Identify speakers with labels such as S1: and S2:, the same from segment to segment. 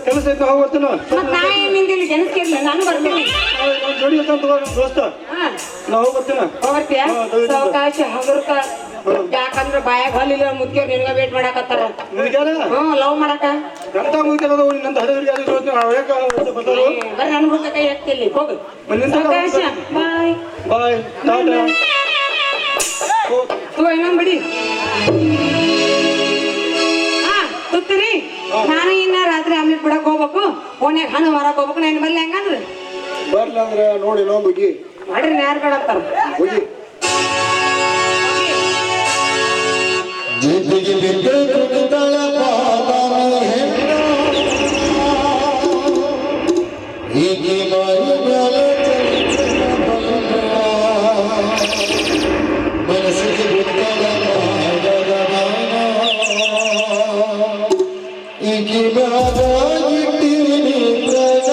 S1: ಕೆಲಸ ಐತೆ ಹೋಗ್ತೀನಿ
S2: ನಾನು ಬರ್ತೀನಿ
S1: ಜೋಡಿ ದೋಸ್ತ ನಾ ಹೋಗ್ಬರ್ತೀನ
S2: ಸಾವಕಾಶ ಹಗುರ್ಕ ಯಾಕಂದ್ರೆ ಬಾಯಾಗ ಹಲ್ಲಿಲ್ಲ ಮುದ್ಕೇರ್ ನಿನ್ಗ ವೇಟ್ ಮಾಡಾಕತ್ತಾರ ಲವ್ ಮಾಡಾಕ
S1: ಎಂತ ಮುಗಿದ ನಂತ
S2: ಬರ್ರಿ ನನ್ ಹುಡುಗ ಕೈ ಹಾಕ್ತಿಲ್ಲಿ ಹೋಗು ಸಾವಕಾಶ ಬಾಯ್
S1: ಬಾಯ್ ಟಾಟಾ
S2: ಇನ್ನೊಂದ್ ಬಿಡಿ ತುತ್ತರಿ ನಾನು ಇನ್ನ ರಾತ್ರಿ ಆಮ್ಲೆಟ್ ಬಿಡಕ್ ಹೋಗ್ಬೇಕು ಓನ್ಯಾಗ ಹಣ್ಣು ಮಾರಕ್ ಹೋಗ್ಬೇಕು ನಾನು ಬರ್ಲಿ ಹಂಗಂದ್ರೆ
S1: ಬರ್ಲ ಅಂದ್ರೆ ನೋಡಿ ನೋ ಮುಗಿ
S2: ಮಾಡ್ರಿ ಯಾರು ಬೇಡ ಅಂತಾರ
S1: ಮುಗಿ ಜಿದ್ದಿಗೆ ಬಿದ್ದು ಕುಣಿತಳ ಪಾದನ ಹೆಣ್ಣು ಹೀಗೆ ಬಾಯಿ ಮ್ಯಾಲ ಮನಸ್ಸಿಗೆ ಬಿದ್ದಳ ಪಾದದ ಈಕೆ ಮ್ಯಾಲ ಇಟ್ಟಿನಿ ಪ್ರಾಣ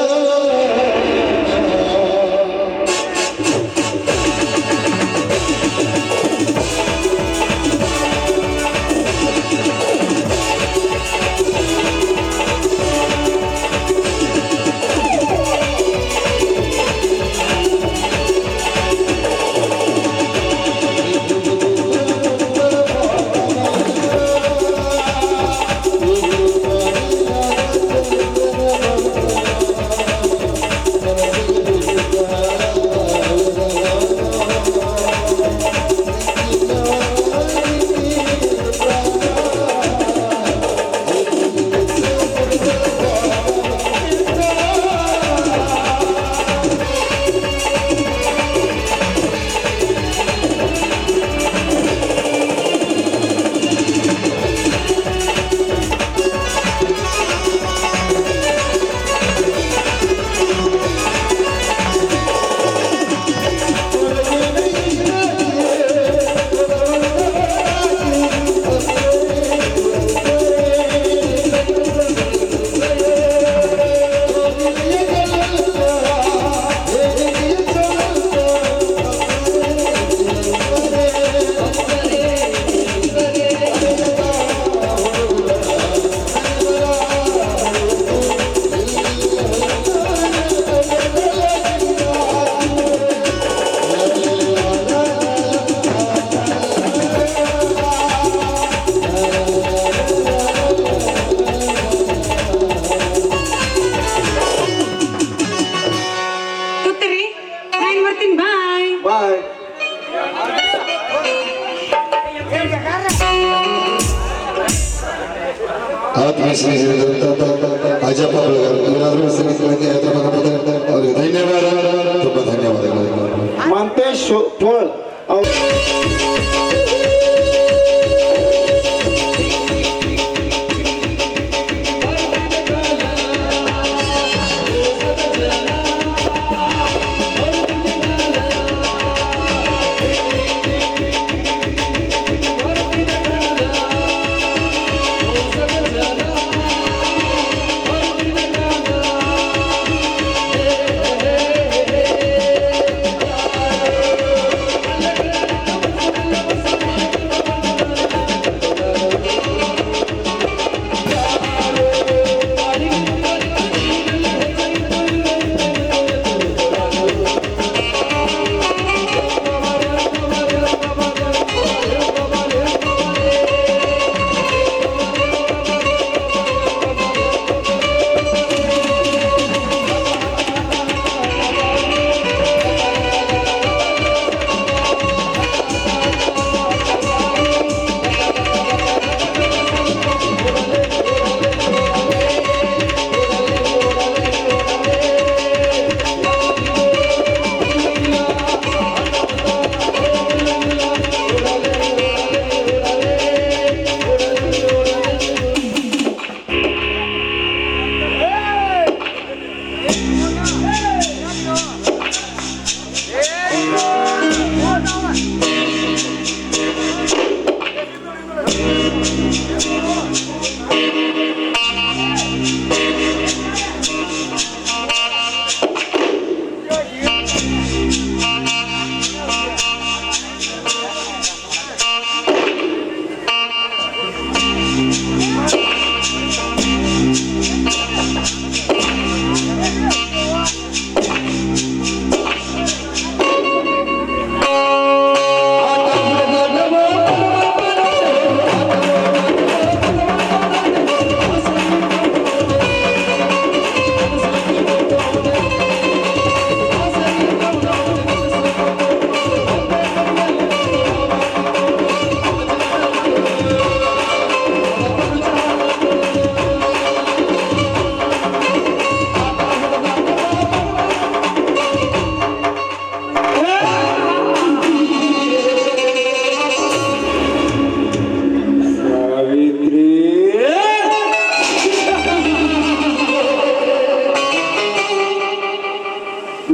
S1: ಆತ್ಮೀಯರಾದಂಥ ಅಜ್ಜಪ್ಪ ಬೆಳಗಾವಿ ಇವರಾದರೂ ಸಂಗೀತಕ್ಕೆ ಅವರಿಗೆ ಧನ್ಯವಾದ, ತುಂಬ ಧನ್ಯವಾದಗಳು.
S3: ಮಂತೇಶ್ ಪೋಳ್ ಅವ್ರು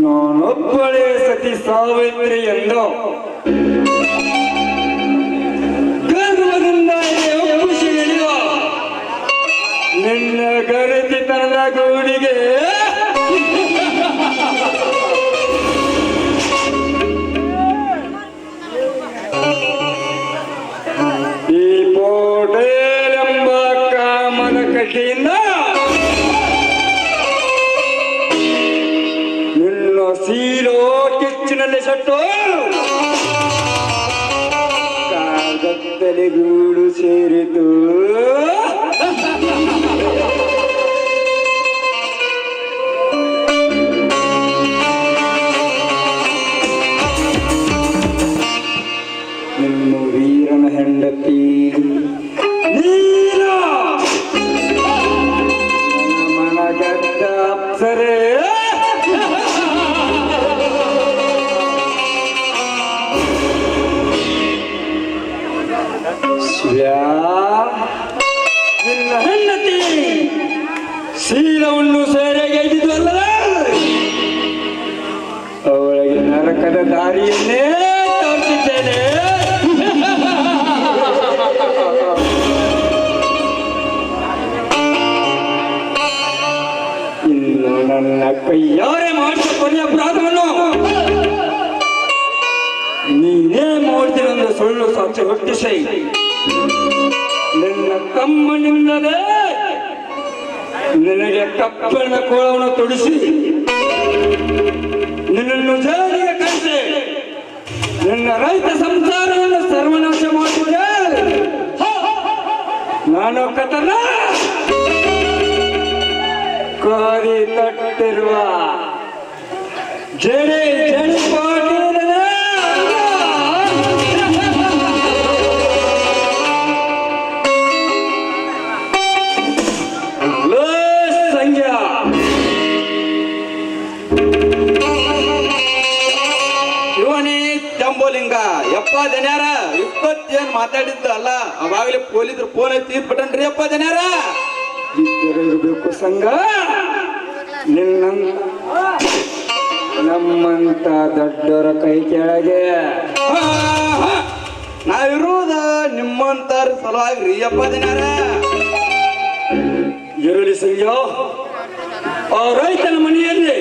S4: ನಾನೊಬ್ಬಳೇ ಸತಿ ಸಾವಿತ್ರಿ ಎಂದು ಗರ್ವದಿಂದ ಖುಷಿ ಹಿಡಿಯುವ ನಿನ್ನ ಗರಿತಿತನದ ಗೂಡಿಗೆ ಈ ಪೋಟೇಲೆಂಬ ಕಾಮನ ಕಟ್ಟಿಯಿಂದ ಸೀಲೋ ಕಿಚ್ಚಿನಲ್ಲಿ ಸಟ್ಟು ಕಾಗತ್ತಲೆ ಗೂಡು ಸೇರಿತು. ನಿಮ್ಮ ವೀರನ ಹೆಂಡತಿ ನೀನು ಮನಗದ್ದ ಅಪ್ಸರೇ ನಿನ್ನ ಹೆಂಡತಿ ಶೀಲವನ್ನು ಸೇರೆಗೈದಿದ್ವಲ್ಲ, ಅವಳಿಗೆ ನರಕದ ದಾರಿಯನ್ನೇ ತೋರಿಸಿದ್ದೇನೆ. ಇನ್ನು ನನ್ನ ಕೈಯಾರೆ ಮಾಡಿದ ಕೊನೆಯ ಅಪರಾಧವನ್ನು ನೀನೇ ಮಾಡ್ತೀನೊಂದು ಸುಳ್ಳು ಸಾಕ್ಷಿ ಹುಟ್ಟಿಸಿ ನಿನ್ನ ತಮ್ಮನಿಂದಲೇ ನಿನಗೆ ಕಪ್ಪನ ಕೋಳವನ್ನು ತೊಡಿಸಿ ನಿನ್ನನ್ನು ಜೈಲಿಗೆ ಕಳಿಸಿ ನಿನ್ನ ರೈತ ಸಂಸಾರವನ್ನು ಸರ್ವನಾಶ ಮಾಡುವುದೇ ನಾನು ಕತನ ಕಾರಿ ತಟ್ಟಿರುವ ಜಡಿ ಜಡಿ ಪಾಟೀಲನೇ
S5: ಲಿಂಗ ಯಪ್ಪ ದನ್ಯಾರ ಇಪ್ಪತ್ತೇನ್ ಮಾತಾಡಿದ್ದ ಅಲ್ಲ ಅವಾಗಲೇ ಪೊಲೀಸರು ಫೋನ್ ಹಚ್ಚಿ ಬಿಟ್ಟನ್ರಿ ಯಪ್ಪ ದನ್ಯಾರ.
S4: ಇದ್ದರೆ ಇರಬೇಕು ಸಂಘ ನಿನ್ನ ನಮ್ಮಂತ ದೊಡ್ಡವರ ಕೈ ಕೆಳಗೆ.
S5: ನಾವಿರುವುದ ನಿಮ್ಮಂತಾರ ಸಲುವಾಗಿ ಯಪ್ಪ ದನ್ಯಾರ.
S4: ಇರಲಿ ಸಂಘ, ಆ ರೈತನ ಮನೆಯಲ್ಲಿ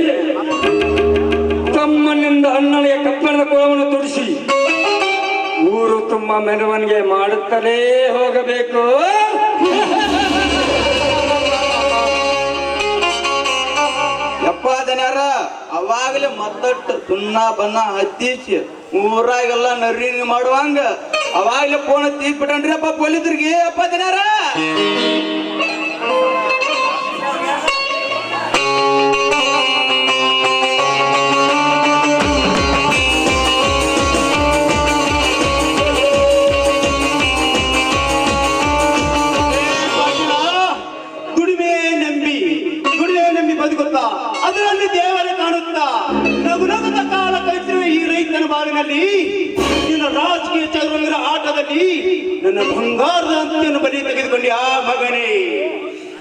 S4: ತಮ್ಮನಿಂದ ಅಣ್ಣನಿಗೆ ಕಪ್ಪಣದ ಕುಳವನ್ನು ತುಡಿಸಿ ಊರು ತುಂಬ ಮೆರವಣಿಗೆ ಮಾಡುತ್ತಲೇ ಹೋಗಬೇಕು.
S5: ಯಪ್ಪ ದನ್ಯಾರ ಅವಾಗಲೇ ಮತ್ತಟ್ಟು ಸುಣ್ಣ ಬಣ್ಣ ಹತ್ತಿಸಿ ಊರಾಗೆಲ್ಲ ನರ್ರಿ ಮಾಡುವಂಗ ಅವಾಗಲೇ ಫೋನ್ ಹತ್ತಿ ಬಿಟ್ಟನ್ರಿ ಅಪ್ಪ ಪೊಲೀಸರಿಗೆ ಯಪ್ಪ ದನ್ಯಾರ.
S1: ಬದುಕುತ್ತಾ ಅದರಲ್ಲಿ ದೇವರೇ ಕಾಣುತ್ತಾ ನಗು ನಗುತ್ತ ಕಾಲ ಕಳಿಸಿರುವ ಈ ರೈತನ ಬಾಳಿನಲ್ಲಿ ನಿನ್ನ ರಾಜಕೀಯ ಚದುರಂಗರ ಆಟದಲ್ಲಿ ನನ್ನ ಬಂಗಾರದ ಅಂತೆಯನ್ನು ಬಲಿ ತೆಗೆದುಕೊಂಡಿ ಆ ಮಗನೇ.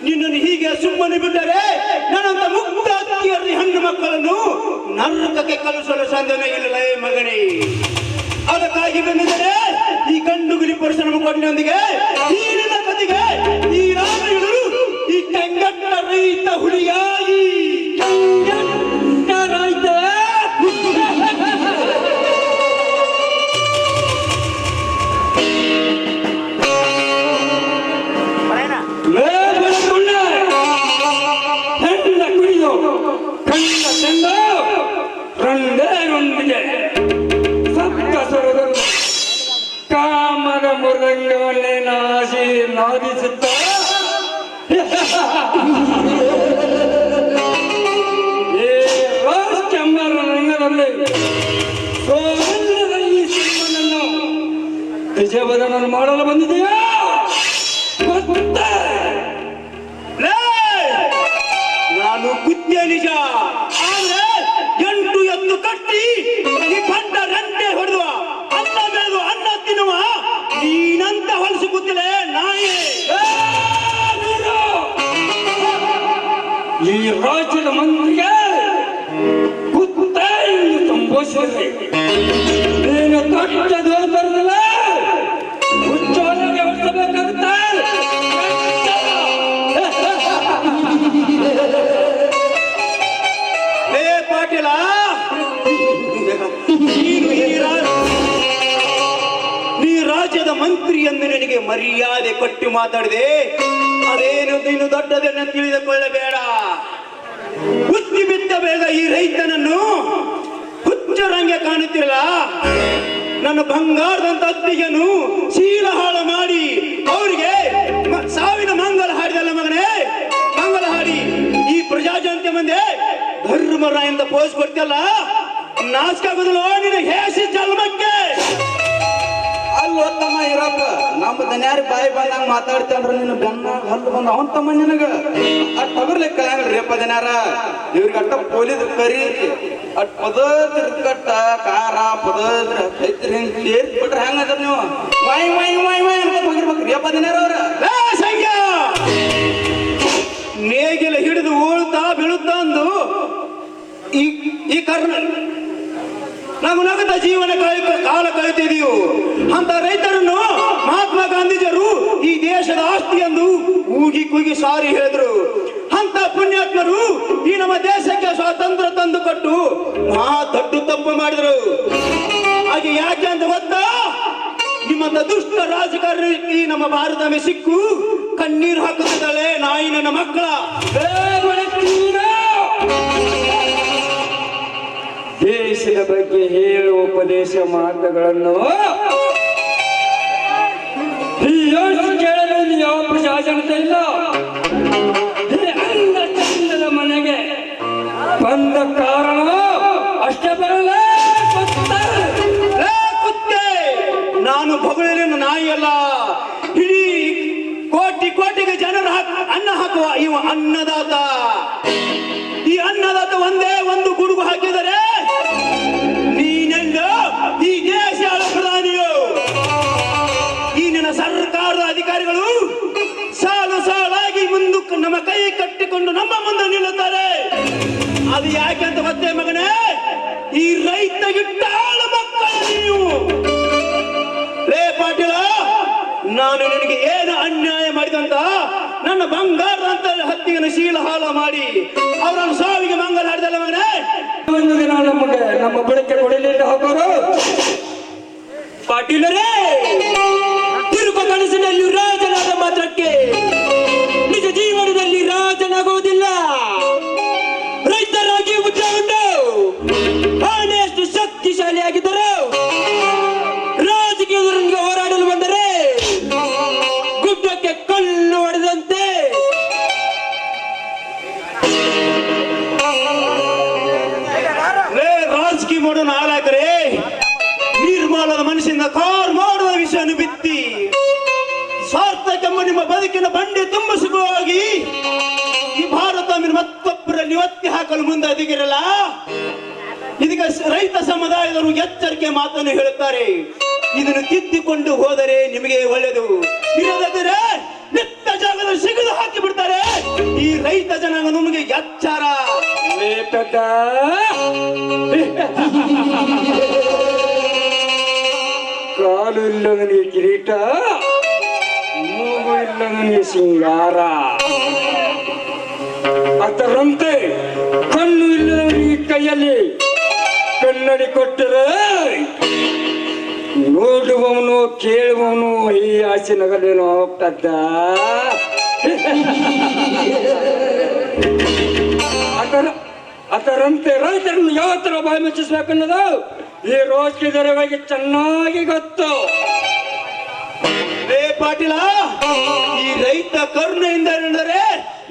S1: ನಿನ್ನನ್ನು ಹೀಗೆ ಸುಮ್ಮನೆ ಬಿಟ್ಟರೆ ನನ್ನಂತ ಮುಕ್ತ ಅತ್ತಿಯರಿ ಹೆಣ್ಣು ಮಕ್ಕಳನ್ನು ನರಕಕ್ಕೆ ಕಲಿಸಲು ಸಾಧ್ಯನೇ ಇಲ್ಲ ಮಗನೇ. ಅದಕ್ಕಾಗಿ ಬಂದಿದ್ದರೆ ಈ ಗಂಡುಗುಲಿ ಪುರುಷನ ಮುಖಂಡನೊಂದಿಗೆ ಈ ನಿನ್ನ ಕದಿಗೆ ಈ ರಾಮಗಳು ಈ ಕಂಗಟ್ಟ ರೈತ ಹುಲಿಯಾಗಿ
S4: ರೈತ ಹೆಣ್ಣ ಕುಡಿದು ಕಣ್ಣ ಚೆಂದು ರಂಡೇರೊಂದಿಗೆ ಸಪ್ತ ಸ್ವರದಲ್ಲಿ ಕಾಮದ ಮೃದಂಗವನ್ನೇ ನಾದಿಸುತ್ತ ರಾಜಕಂಬರ ರಂಗದಲ್ಲಿ ಸೋಮಂದ್ರದ ಈ ಸಿಂಹನನ್ನು ವಿಜಯವದನನ್ನು ಮಾಡಲು ಬಂದಿದೆಯಾ?
S1: ನಾನು ಕುದ್ಯ ನಿಜ, ಆದ್ರೆ 8 ಎತ್ತು ಕಟ್ಟಿ ಈ ಬಂಡ ರಂಟೆ ಹೊಡೆದುವ ಅನ್ನ ಬೆಳೆದು ಅನ್ನ ತಿನ್ನುವ ನೀನಂತ ಹೊಲಸು ಕೂತಿಲೆ ನಾಯಿ.
S4: ಈ ರಾಜ್ಯದ ಮಂತ್ರಿಗೆ ಕುತ್ತ ಎಂದು ಸಂಬೋಧಿಸಿದೆ. ನೀನು ದೊಡ್ಡ ದೋರ್ತರದಲ್ಲ ಹುಚ್ಚೋಲಿಗೆ ಹೊಡಿಸಬೇಕಾಗುತ್ತೆ.
S1: ಲೇ ಪಾಟೀಲ, ನೀ ರಾಜ್ಯದ ಮಂತ್ರಿ ಎಂದು ನನಗೆ ಮರ್ಯಾದೆ ಕೊಟ್ಟು ಮಾತಾಡಿದೆ. ಅದೇನು ನೀನು ದೊಡ್ಡದನ್ನು ತಿಳಿದುಕೊಳ್ಳಬೇಡ. ಬುದ್ಧಿ ಬಿದ್ದ ಬೇಗ ಈ ರೈತನನ್ನು ಹುಚ್ಚರಂಗೆ ಕಾಣುತ್ತಿರಲ್ಲ. ನನ್ನ ಬಂಗಾರದಂತ ಅತ್ತಿಗೆನು ಶೀಲ ಹಾಳು ಮಾಡಿ ಅವರಿಗೆ ಸಾವಿನ ಮಂಗಲ ಹಾಡಿದಲ್ಲ ಮಗನೇ. ಮಂಗಲ ಹಾಡಿ ಈ ಪ್ರಜಾಜನತೆ ಮುಂದೆ ಧರ್ಮರಾಯ ಅಂತ ಪೋಸ್ ಕೊಡ್ತಿಯಲ್ಲ, ನಾಚಿಕೆ ಆಗುದಿಲ್ಲ ನಿನ್ನ ಹೇಸಿ ಜನ್ಮಕ್ಕೆ.
S5: ಅಲ್ಲಿ ತಮ್ಮ ಇರಪ್ಪ ನಮ್ಮ ದನ್ಯಾರ ಬಾಯಿ ಬಂದಂಗ ಮಾತಾಡ್ತಾನ್ರ ನೀನು ಬೆನ್ನ ಹಲ್ಲು ಬಂದ ಅವನ್ ತಮ್ಮ ನಿನಗ ಅಟ್ ತಗರ್ಲಿಕ್ಕ ರೇಪ ದನ್ಯಾರ. ಇವ್ರಿಗೆ ಅಟ್ಟ ಪೊಲೀಸ್ ಕರಿ ಅಟ್ ಪದದ್ರ ಕಟ್ಟ ಕಾರ ಪದದ್ರ ಐತ್ರಿ ಹಿಂಗ್ ಸೇರ್ಸಿ ಬಿಟ್ರೆ ಹೆಂಗದ ನೀವು ವಾಯ್ ವಾಯ್ ವಾಯ್ ವಾಯ್ ಅಂತ ಹೋಗಿರ್ಬೇಕು ರೇಪ ದನ್ಯಾರ ಅವ್ರ.
S1: ಸಂಖ್ಯಾ ನೇಗಿಲ ಹಿಡಿದು ಉಳ್ತಾ ಬೀಳುತ್ತಾ ಅಂದು ಈ ಕರ್ನ ನಾವು ನಗದ ಜೀವನ ಕಾಲ ಕಳೆತಿದೀವು. ಅಂತ ರೈತರನ್ನು ಮಹಾತ್ಮ ಗಾಂಧೀಜಿಯರು ಈ ದೇಶದ ಆಸ್ತಿ ಎಂದು ಕೂಗಿ ಕೂಗಿ ಸಾರಿ ಹೇಳಿದ್ರು. ಅಂತ ಪುಣ್ಯಾತ್ಮರು ಈ ನಮ್ಮ ದೇಶಕ್ಕೆ ಸ್ವಾತಂತ್ರ್ಯ ತಂದು ಕೊಟ್ಟು ಮಹಾ ದೊಡ್ಡ ತಪ್ಪು ಮಾಡಿದ್ರು. ಹಾಗೆ ಯಾಕೆ ಅಂತ ಗೊತ್ತಾ? ನಿಮ್ಮಂತ ದುಷ್ಟ ರಾಜಕಾರಣಿ ಈ ನಮ್ಮ ಭಾರತ ಸಿಕ್ಕು ಕಣ್ಣೀರು ಹಾಕುತ್ತಿದ್ದಾಳೆ ನಾಯಿ ನನ್ನ ಮಕ್ಕಳ.
S4: ದೇಶದ ಬಗ್ಗೆ ಹೇಳುವ ಉಪದೇಶ ಮಾತುಗಳನ್ನು ಈ ಯೋಚನೆ ಕೇಳಲು ಯಾವ ಪ್ರಜಾಜನತೆ ಇಲ್ಲ. ಅನ್ನ ಚಂದದ ಮನೆಗೆ ಬಂದ ಕಾರಣ ಅಷ್ಟೇ ಬರಲ್ಲ.
S1: ನಾನು ಬೊಗಳಿನ ನಾಯಿ ಅಲ್ಲ. ಇಡೀ ಕೋಟಿಗೆ ಜನರು ಅನ್ನ ಹಾಕುವ ಇವ ಅನ್ನದಾತ. ಈ ಅನ್ನದಾತ ಒಂದೇ ಒಂದು ಗುಡುಗು ಹಾಕಿದರೆ ನೀನೆಂದು ಈ ದೇಶ ಯಾಕೆಂತ ಗೊತ್ತೇ ಮಗನೇ, ಈ ರೈತ ಗಿಟ್ಟಾಳ ಮಕ್ಕಳ ನೀವು. ಲೇ ಪಾಟೀಲ, ನಾನು ನಿನಗೆ ಏನು ಅನ್ಯಾಯ ಮಾಡಿದಂತ ನನ್ನ ಬಂಗಾರ ಅಂತ ಹತ್ತಿನ ಶೀಲ ಹಾಲ ಮಾಡಿ ಅವರನ್ನು ಸಾವಿಗೆ ಮಂಗಲ ಹಾಡಿದಲ್ಲ ಮಗನೇ.
S4: ಒಂದು ದಿನ ನಮಗೆ ನಮ್ಮ ಬಳಿಕೆ ಕೊಡಲಿಲ್ಲ ಹೋಗೋರು ಪಾಟೀಲರೇ. ತಿರುಗು ಕನಸಿನಲ್ಲಿ ರಾಜನಾದ ಮಾತ್ರಕ್ಕೆ ನಿಜ ಜೀವನದಲ್ಲಿ ರಾಜನಾಗುವುದಿಲ್ಲ. ರೈತರಾಗಿ ಉಂಟು ಆನೆಯಷ್ಟು ಶಕ್ತಿಶಾಲಿಯಾಗಿದ್ದರು ರಾಜಕೀಯದೊಂದಿಗೆ ಹೋರಾಡಲು ಬಂದರೆ ಗುಡ್ಡಕ್ಕೆ ಕಲ್ಲು ಹೊಡೆದಂತೆ
S1: ರಾಜಕೀಯ ಮಾಡೋ ನಾಯಕರೇ, ನಿರ್ಮಾಣದ ಮನಸ್ಸಿಂದ ಕಾರ್ ಮಾಡುವ ವಿಷಯವನ್ನು ಬಿತ್ತಿ ಸ್ವಾರ್ಥಕ್ಕೆಂಬ ನಿಮ್ಮ ಬದುಕಿನ ಬಂಡೆ ತುಂಬಿಸುವಾಗಿ ಈ ಭಾರತ ಮತ್ತೊಬ್ಬರಲ್ಲಿ ಒತ್ತಿ ಹಾಕಲು ಮುಂದಾದಿಗಿರಲ್ಲ. ಇದಕ್ಕೆ ರೈತ ಸಮುದಾಯದವರು ಎಚ್ಚರಿಕೆ ಮಾತನ್ನು ಹೇಳುತ್ತಾರೆ. ಇದನ್ನು ತಿದ್ದಿಕೊಂಡು ಹೋದರೆ ನಿಮಗೆ ಒಳ್ಳೆಯದು. ಇಲ್ಲದಿದ್ದರೆ ನಿತ್ತ ಜಾಗದಲ್ಲಿ ಸಿಗದು ಹಾಕಿ ಬಿಡ್ತಾರೆ ಈ ರೈತ ಜನಾಂಗ. ನಮಗೆ ಎಚ್ಚರ.
S4: ಕಾಲು ಇಲ್ಲದನಿಗೆ ಕಿರೀಟ, ಮೂಗು ಇಲ್ಲದನಿಗೆ ಸಿಂಗಾರ, ಅದರಂತೆ ಕಣ್ಣು ಇಲ್ಲದನಿಗೆ ಕೈಯಲ್ಲಿ ಕನ್ನಡಿ ಕೊಟ್ಟರೆ ನೋಡುವವನು ಕೇಳುವವನು ಈ ಆಸೆ ನಗಲೇನೋ ಪದ್ದ. ಅದರಂತೆ ರೈತರನ್ನು ಯಾವ ತರ ಬಾಯಿ ಮುಚ್ಚಿಸ್ಬೇಕನ್ನೋದು ಈ ರೋಜಕೀಯದವರಿಗೆ ಚೆನ್ನಾಗಿ ಗೊತ್ತು.
S1: ರೇ ಪಾಟೀಲ, ಈ ರೈತ ಕರುಣೆಯಿಂದ ಎಂದರೆ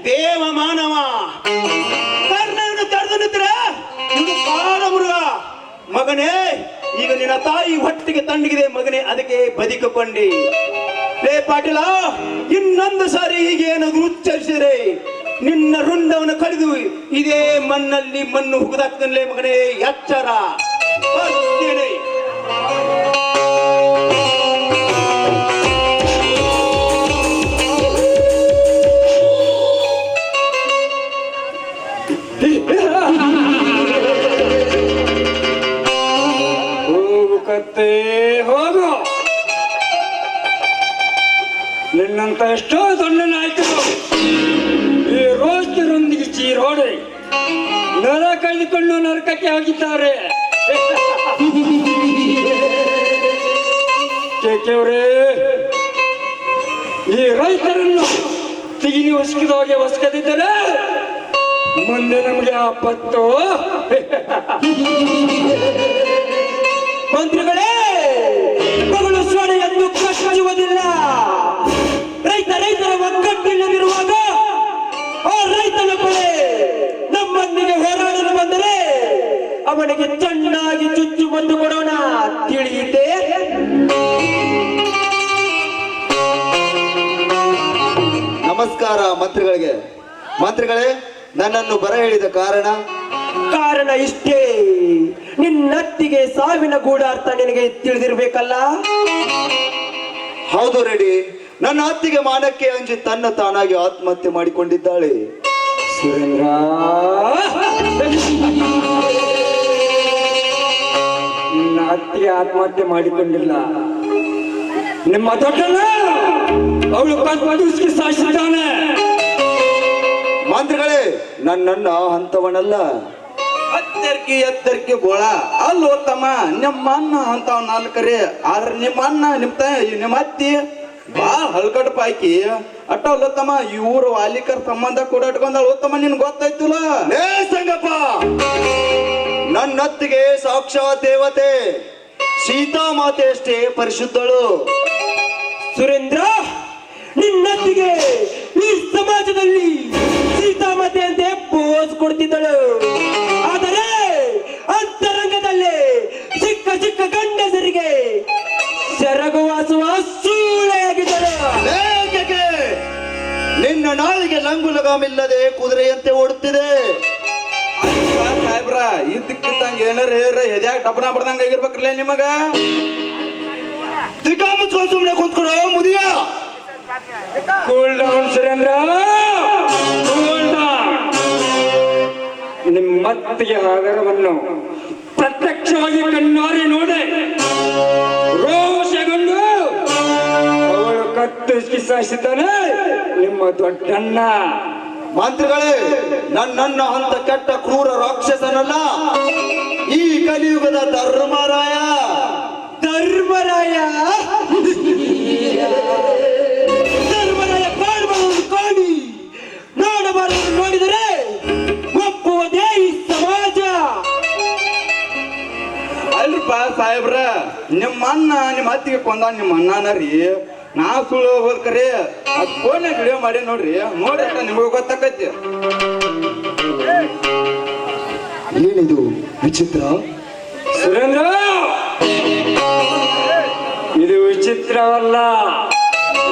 S1: ದೇವ ಮಾನವ. ಕರುಣೆಯನ್ನು ತಡೆದು ನಿಂತರೆ ಇದು ಕಾಡ ಮೃಗ. ಮಗನೇ, ಈಗ ನಿನ್ನ ತಾಯಿ ಹೊಟ್ಟಿಗೆ ತಣ್ಣಗಿದೆ ಮಗನೇ, ಅದಕ್ಕೆ ಬದುಕಿಕೊಂಡಿ. ರೇ ಪಾಟೀಲ, ಇನ್ನೊಂದು ಸಾರಿ ಹೀಗೆ ಏನಾದ್ರು ಉಚ್ಚರಿಸಿದರೆ ನಿನ್ನ ರುಂಡವನ್ನು ಕಡಿದು ಇದೇ ಮಣ್ಣಲ್ಲಿ ಮಣ್ಣು ಹುಗಿದಾಕ್ತಲೇ ಮಗನೇ, ಎಚ್ಚರ. ಬರ್ತೀನಿ.
S4: ಹೋಗು ಕತ್ತೆ ಹೋಗು. ನಿನ್ನಂತ ಎಷ್ಟೋ ದೊಡ್ಡ ನಾಯಕರು ಈ ರೋಜರೊಂದಿಗೆ ಚೀರೋಡಿ ನರ ಕಳೆದುಕೊಂಡು ನರಕಕ್ಕೆ ಹೋಗಿದ್ದಾರೆ. ಕೇಕೆಯವರೇ, ಈ ರೈತರನ್ನು ತೆಗಿನಿ ಹೊಸಕಿದೋಗೆ ಹೊಸಕದಿದ್ದರೆ ಮುಂದೆ ನಮಗೆ ಆಪತ್ತು.
S5: ಮಂತ್ರಿಗಳೇ, ಮಗಳು ಸ್ವಡೆಯನ್ನು ಕಚ್ಚುವುದಿಲ್ಲ. ರೈತರ ಒಗ್ಗಟ್ಟಿಲ್ಲದಿರುವಾಗ ಆ ರೈತನ ಕೊಲೆ ನಮ್ಮೊಂದಿಗೆ ಹೋರಾಡಲು ಬಂದರೆ ಅವನಿಗೆ ಚೆನ್ನಾಗಿ ಚುಚ್ಚು ಬಂದು ಕೊಡೋಣ, ತಿಳಿಯಿತೆ?
S3: ನಮಸ್ಕಾರ ಮಂತ್ರಿಗಳಿಗೆ. ಮಂತ್ರಿಗಳೇ, ನನ್ನನ್ನು ಬರ ಹೇಳಿದ
S5: ಕಾರಣ ಇಷ್ಟೇ. ನಿನ್ನತ್ತಿಗೆ ಸಾವಿನ ಗೂಢಾರ್ಥ ನಿನಗೆ ತಿಳಿದಿರ್ಬೇಕಲ್ಲ?
S3: ಹೌದು ರೆಡಿ. ನನ್ನ ಅತ್ತಿಗೆ ಮಾನಕ್ಕೆ ಅಂಜಿ ತನ್ನ ತಾನಾಗಿ ಆತ್ಮಹತ್ಯೆ ಮಾಡಿಕೊಂಡಿದ್ದಾಳೆ.
S4: ಸುರೇಂದ್ರ, ನಿನ್ನ ಅತ್ತಿಗೆ ಆತ್ಮಹತ್ಯೆ ಮಾಡಿಕೊಂಡಿಲ್ಲ. ನಿಮ್ಮ ದೊಡ್ಡನ ಅವಳು ಕದ್ದುಕಿ ಸಾಯಿಸಿದ್ದಾನೆ.
S3: ಮಂತ್ರಿಗಳೇ, ನನ್ನನ್ನ ಅಂತವನಲ್ಲ.
S5: ಎತ್ತರ್ಕಿ ಗೋಳ ಅಲ್ಲೋ ತಮ್ಮ. ನಿಮ್ಮ ಅಣ್ಣ ಅಂತ ನಾಲ್ಕರಿ, ಆದ್ರೆ ನಿಮ್ಮ ಅಣ್ಣ ನಿಮ್ಮ ಅತ್ತಿ ಬಾಳ ಹಲ್ಕಟ್ ಪಾಕಿ ಅಟ್ಟಲ್ಲ ತಮ್ಮ. ಇವ್ರು ವಾಲಿಕರ್ ಸಂಬಂಧ ಕೂಡ ಇಟ್ಕೊಂಡಾಳ ತಮ್ಮ, ನಿನ್ ಗೊತ್ತಾಯ್ತಲ್ಲ?
S3: ಲೇ ಸಂಗಪ್ಪ, ನನ್ನತ್ತಿಗೆ ಸಾಕ್ಷಾತ್ ದೇವತೆ ಸೀತಾ ಮಾತೆ ಅಷ್ಟೇ ಪರಿಶುದ್ಧಳು.
S5: ಸುರೇಂದ್ರ, ನಿನ್ನತ್ತಿಗೆ ಈ ಸಮಾಜದಲ್ಲಿ ಸೀತಾಮಾತೆ ಅಂತ ಪೋಸ್ ಕೊಡ್ತಿದ್ದಳು. ಆದರೆ ಅಂತರಂಗದಲ್ಲಿ ಚಿಕ್ಕ ಚಿಕ್ಕ ಗಂಡಸರಿಗೆ ಸೆರಗುವಾಸುವ ಸೂಳೆಯಾಗಿದ್ದಳು.
S3: ನಿನ್ನ ನಾಳಿಗೆ ಲಂಗು ಲಗಾಮಿಲ್ಲದೆ ಕುದುರೆಯಂತೆ ಓಡುತ್ತಿದೆ.
S5: ಸಾಹೇಬ್ರ, ಇದಕ್ಕಿದ್ದಂಗ ಏನಾರ ಎದ್ಯಾಗ ಟಪನ ಬಡ್ದಂಗ ಆಗಿರ್ಬೇಕ್ರಲ್ಲ ನಿಮಗ.
S3: ತಿಕ್ಕ ಮುಚ್ಕೊಂಡು ಸುಮ್ಮನೆ ಕುಂತ್ಕೊಡೋ ಮುದಿಯ.
S4: Cool down Surendra, cool down. ನಿಮ್ಮತ್ತಿಗೆ ಆಧಾರವನ್ನು ಪ್ರತ್ಯಕ್ಷವಾಗಿ ಕಣ್ಣಾರಿ ನೋಡಿ ರೋಷಗೊಂಡು ಅವಳು ಕತ್ತು ಕಿಸಾಯಿಸಿದ್ದಾನೆ ನಿಮ್ಮ ದೊಡ್ಡಣ್ಣ.
S3: ಮಂತ್ರಿಗಳೇ, ನನ್ನನ್ನ ಅಂತ ಕೆಟ್ಟ ಕ್ರೂರ ರಾಕ್ಷಸನಲ್ಲ, ಈ ಕಲಿಯುಗದ ಧರ್ಮರಾಯ.
S1: ಧರ್ಮರಾಯ ಧರ್ಮರಾಯ ಕಾಣಬಾರದು ಕಾಣಿ, ನೋಡಬಾರದು ನೋಡಿದರೆ ಒಪ್ಪುವುದೇ ಈ ಸಮಾಜ.
S5: ಅಲ್ರಿಪ್ಪ ಸಾಹೇಬ್ರ, ನಿಮ್ಮ ಅಣ್ಣ ನಿಮ್ಮ ಅತ್ತಿಗೆ ಕೊಂದ ನಿಮ್ಮ ಅಣ್ಣನ ರೀ. ನಾ ಸುಳ್ಳು ಹೋಗ್ಕರಿ ಅದ್ ಫೋನ್ಯಾಗ ವಿಡಿಯೋ ಮಾಡಿ ನೋಡ್ರಿ ನಿಮಗೂ ಗೊತ್ತಾಕೈತಿ.
S3: ಏನಿದು ವಿಚಿತ್ರ?
S4: ಸುರೇಂದ್ರ, ಇದು ವಿಚಿತ್ರವಲ್ಲ,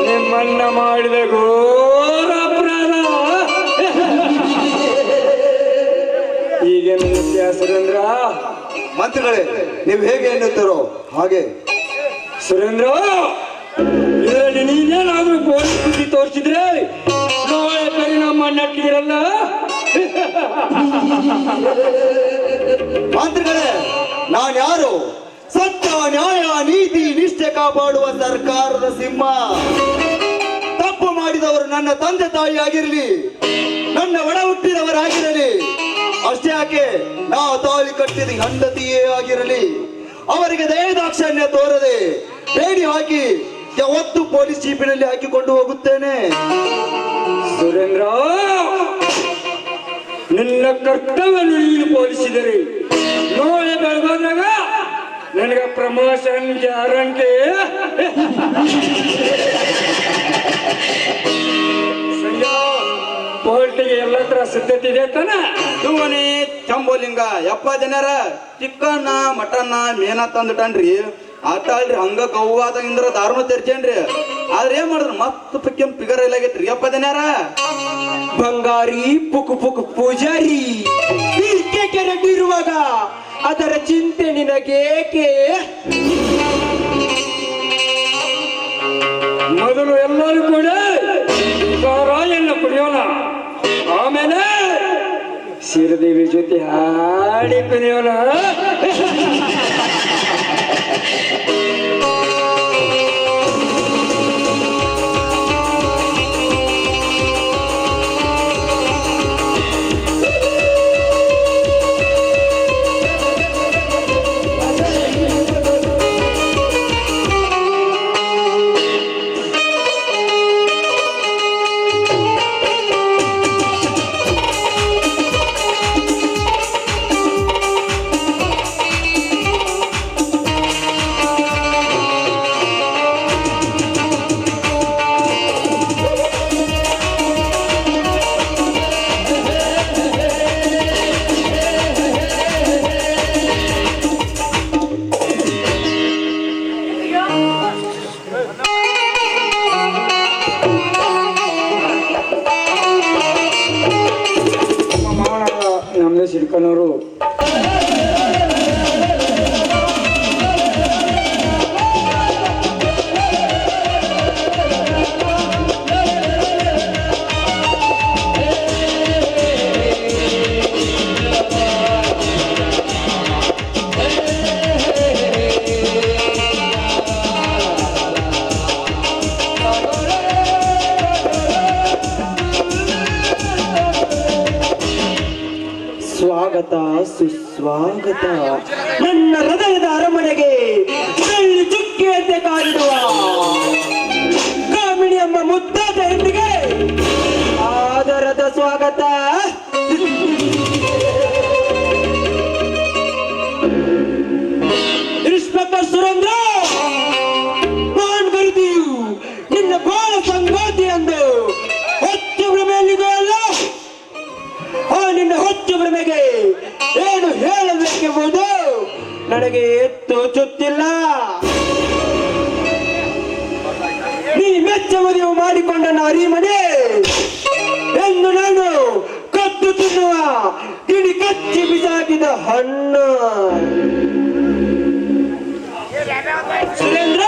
S4: ನಿಮ್ಮನ್ನ ಮಾಡಿದ ಘೋರ ಅಪರಾಧ. ಈಗೇನು ಮುಖ್ಯ ಸುರೇಂದ್ರ?
S3: ಮಂತ್ರಿಗಳೇ, ನೀವು ಹೇಗೆ ಎನ್ನುತ್ತೀರೋ ಹಾಗೆ.
S4: ಸುರೇಂದ್ರ, ಇದರಲ್ಲಿ ನೀನೇನಾದ್ರೂ ಪೊಲೀಸ್ ಬುದ್ಧಿ ತೋರಿಸಿದ್ರೆ ನಾಳೆ ಪರಿಣಾಮ ನಟ್ಟಿರಲ್ಲ.
S3: ಮಂತ್ರಿಗಳೇ, ನಾನ್ಯಾರು? ಸತ್ಯ, ನ್ಯಾಯ, ನೀತಿ, ನಿಷ್ಠೆ ಕಾಪಾಡುವ ಸರ್ಕಾರದ ಸಿಂಹ. ತಪ್ಪು ಮಾಡಿದವರು ನನ್ನ ತಂದೆ ತಾಯಿ ಆಗಿರಲಿ, ನನ್ನ ಒಡ ಹುಟ್ಟಿದವರಾಗಿರಲಿ, ಅಷ್ಟೇ ಯಾಕೆ ನಾವು ತಾಳಿ ಕಟ್ಟಿದ ಹೆಂಡತಿಯೇ ಆಗಿರಲಿ, ಅವರಿಗೆ ದಯದಾಕ್ಷಣ್ಯ ತೋರದೆ ಬೇಡಿ ಹಾಕಿ ಯಾವತ್ತು ಪೊಲೀಸ್ ಜೀಪಿನಲ್ಲಿ ಹಾಕಿಕೊಂಡು ಹೋಗುತ್ತೇನೆ.
S4: ಸುರೇಂದ್ರ, ನಿನ್ನ ಕರ್ತವ್ಯ ನೀನು ಪಾಲಿಸಿದರೆ ನಾಳೆ ಬೆಳಗಾದಾಗ ನನಗೆ ಪ್ರಮೋಷನ್ ಗ್ಯಾರಂಟಿ. ಪೋಲ್ಟಿಗೆ ಎಲ್ಲ ತರ ಸಿದ್ಧತೆ ಇದೆ ತಾನೆ?
S5: ಶಿವನೇ ಚಂಬೋಲಿಂಗ ಯಪ್ಪ ಜನರ ಚಿಕನ್ ಮಟನ್ ಮೇನ ತಂದಿಟ್ಟನ್ರಿ. ಆಟ ಅಲ್ರಿ ಹಂಗ ಗವ್ವಾದ ಇಂದ್ರ ದಾರುಣ ತೆರ್ಚೇನ್ರಿ. ಆದ್ರೆ ಏನ್ ಮಾಡಿದ್ರು ಮತ್ತ ಪಿಕ್ಕನ್ ಪಿಗರ್ ಎಲ್ಲಾಗೈತ್ರಿ ಯಪ್ಪ ಜನರ.
S1: ಬಂಗಾರಿ ಪುಕ್ ಪುಕ್ ಪೂಜಾರಿ ಇರುವಾಗ ಅದರ ಚಿಂತೆ ನಿನಗೇಕೆ?
S4: ಮೊದಲು ಎಲ್ಲರೂ ಕೂಡ ರಾಯಣ್ಣ ಕುಡಿಯೋಣ, ಆಮೇಲೆ ಸೀರದೇವಿ ಜೊತೆ ಹಾಡಿ ಕುಡಿಯೋಣ. ನಮ್ದೇ ಸಿಡ್ಕನವರು
S1: ಸ್ವಾಗತ ಸುಸ್ವಾಗತ ನನ್ನ ಹೃದಯದ ಅರಮನೆಗೆ ಬೆಳ್ಳಿ ಚುಕ್ಕಿಯಂತೆ ಕಾಡಿಡುವ ಕಾಮಿಣಿ ಎಂಬ ಮುದ್ದಾದ ಹೆಣ್ಣಿಗೆ ಆದರದ ಸ್ವಾಗತ. ಇನ್ಸ್ಪೆಕ್ಟರ್ ಸುರೇಂದ್ರ, ನಾನ್ ಬರೆದೀವು ನಿನ್ನ ಬಾಳ ಸಂಗಾತಿ ಎಂದು ಹೊತ್ತು ಭ್ರಮೆಯಲ್ಲಿದೆಯಲ್ಲ, ಆ ನಿನ್ನ ಹೊತ್ತು ಭ್ರಮೆಗೆ ಏನು ಹೇಳಬೇಕೆಂಬುದು ನನಗೆ ತೋಚುತ್ತಿಲ್ಲ. ನೀ ಮೆಚ್ಚ ಮದುವೆ ಮಾಡಿಕೊಂಡ ಅರಿಮನೆ ಎಂದು ನಾನು ಕದ್ದು ತಿನ್ನುವ ಗಿಣಿ ಕಚ್ಚಿ ಬಿಸಾಕಿದ ಹಣ್ಣು. ಸುರೇಂದ್ರ,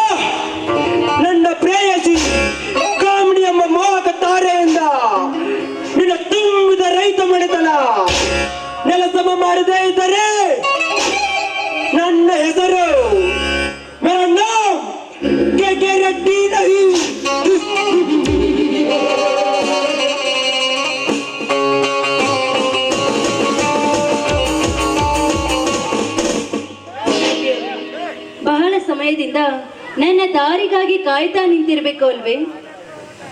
S1: ನನ್ನ ಪ್ರೇಯಸಿ ಕಾಮಿಣಿ ಎಂಬ ಮೋಹಕ ತಾರೆಯಿಂದ ನಿನ್ನ ತುಂಬಿದ ರೈತ ಮನೆತನ ನೆಲ
S6: ಬಹಳ ಸಮಯದಿಂದ ನನ್ನ ದಾರಿಗಾಗಿ ಕಾಯ್ತಾ ನಿಂತಿರ್ಬೇಕು ಅಲ್ವೇ?